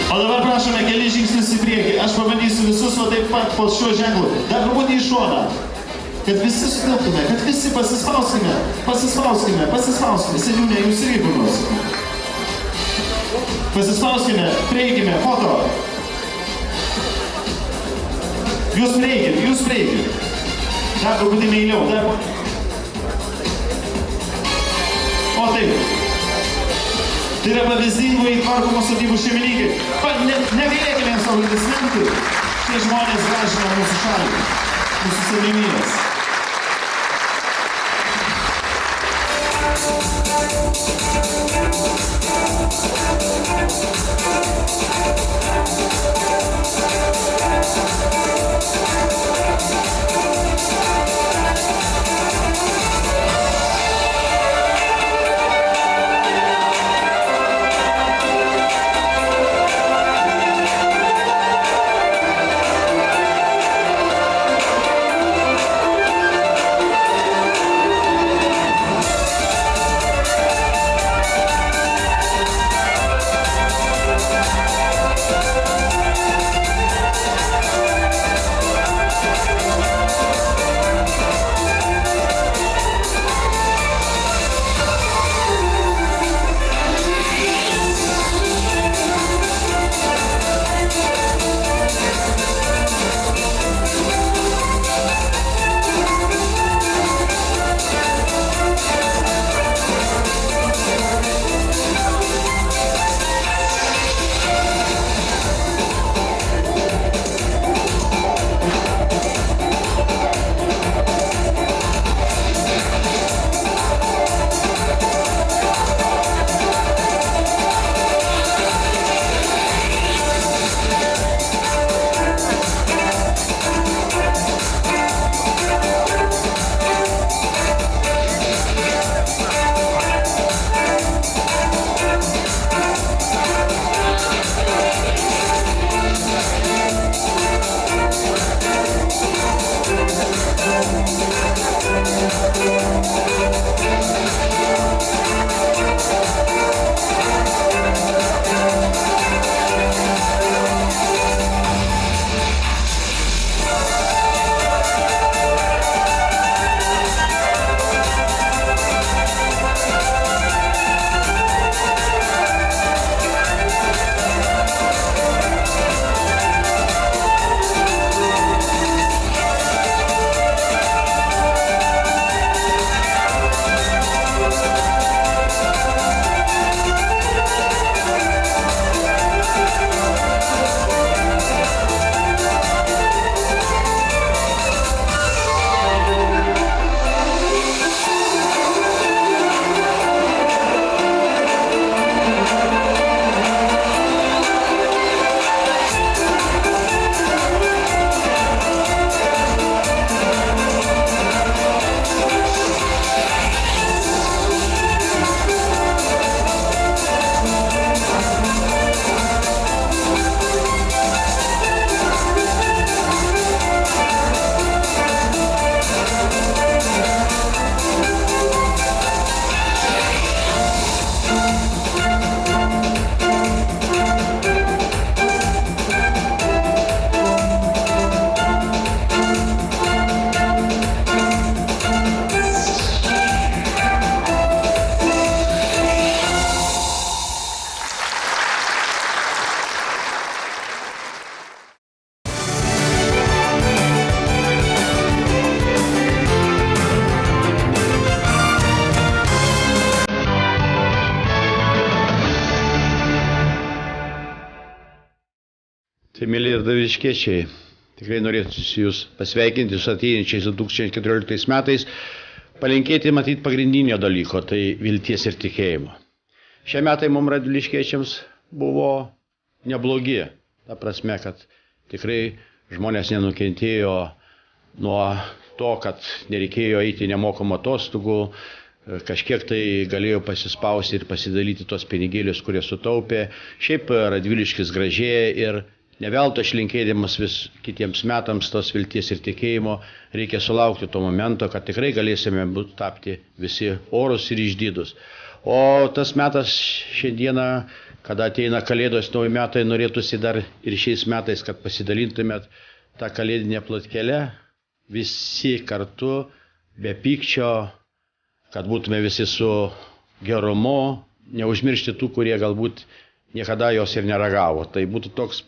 O dabar prašome keli žingsnius į priekį. Aš pabandysiu visus, o taip pat po šiuo ženklu. Dar truputį į šoną. Kad visi sutelktume, kad visi pasispauskime. Seniūnė, jūs irgi kur nors. Pasispauskime, prieikime, foto. Jūs prieikit. Dar truputį meiliau, dar. O taip. Tai yra pavyzdingai tvarkomos sodybų šeimininkai. Negailėkime jiems aplodismentų. Šie žmonės gražina mūsų šalį, mūsų seniūnijas. Tai mėly ir daviškiečiai, tikrai norėtų jūs pasveikinti su ateinančiais 2014 metais, palinkėti matyti pagrindinio dalyko, tai vilties ir tikėjimo. Šie metai mums radviliškiečiams buvo neblogi, ta prasme, kad tikrai žmonės nenukentėjo nuo to, kad nereikėjo eiti nemokamų atostogų, kažkiek tai galėjo pasispausti ir pasidalyti tos pinigėlius, kurie sutaupė. Šiaip Radviliškis gražėja ir ne veltui aš linkėdamas vis kitiems metams tos vilties ir tikėjimo reikia sulaukti to momento, kad tikrai galėsime tapti visi orus ir išdidus. O tas metas šiandieną, kada ateina Kalėdos, nauji metai, norėtųsi dar ir šiais metais, kad pasidalintumėt tą kalėdinę plotkelę, visi kartu, be pykčio, kad būtume visi su gerumu, neužmiršti tų, kurie galbūt niekada jos ir neragavo. Tai būtų toks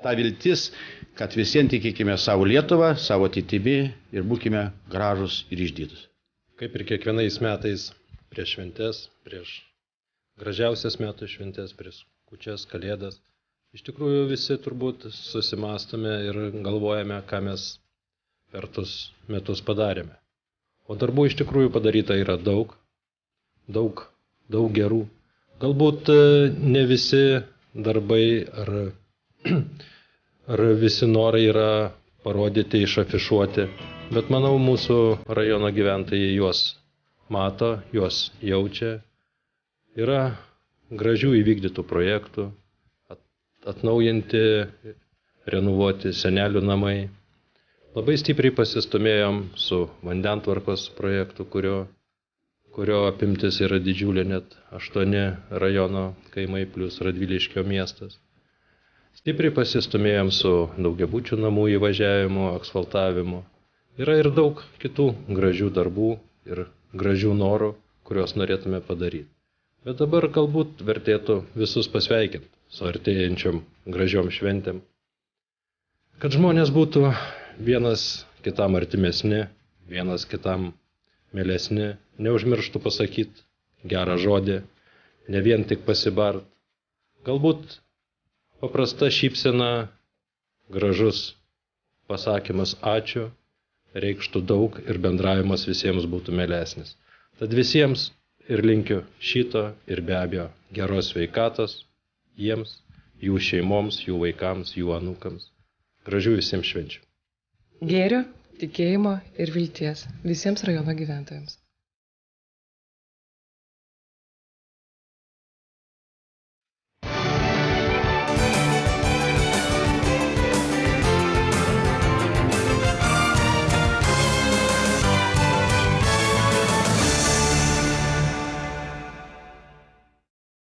ta viltis, kad visiems tikėkime savo Lietuvą, savo ateitimi ir būkime gražus ir išdidus. Kaip ir kiekvienais metais prieš šventes, prieš gražiausias metų šventes, prieš kūčias, Kalėdas, iš tikrųjų visi turbūt susimastome ir galvojame, ką mes per tus metus padarėme. O darbų iš tikrųjų padaryta yra daug. daug gerų. Galbūt ne visi darbai ar visi norai yra parodyti, išafišuoti, bet manau mūsų rajono gyventojai juos mato, juos jaučia. Yra gražių įvykdytų projektų, atnaujinti, renovuoti senelių namai. Labai stipriai pasistumėjom su vandentvarkos projektu, kurio apimtis yra didžiulė, net 8 rajono kaimai plus Radviliškio miestas. Stipriai pasistumėjom su daugiabučių namų įvažiavimu, asfaltavimu. Yra ir daug kitų gražių darbų ir gražių norų, kuriuos norėtume padaryti. Bet dabar galbūt vertėtų visus pasveikinti su artėjančiom gražiom šventėm. Kad žmonės būtų vienas kitam artimesni, vienas kitam mielesni, neužmirštų pasakyti gerą žodį, ne vien tik pasibart. Galbūt paprasta šypsena, gražus pasakymas ačiū, reikštų daug ir bendravimas visiems būtų mielesnis. Tad visiems ir linkiu šito ir be abejo geros sveikatos jiems, jų šeimoms, jų vaikams, jų anūkams. Gražių visiems švenčių. Gėrio, tikėjimo ir vilties visiems rajono gyventojams.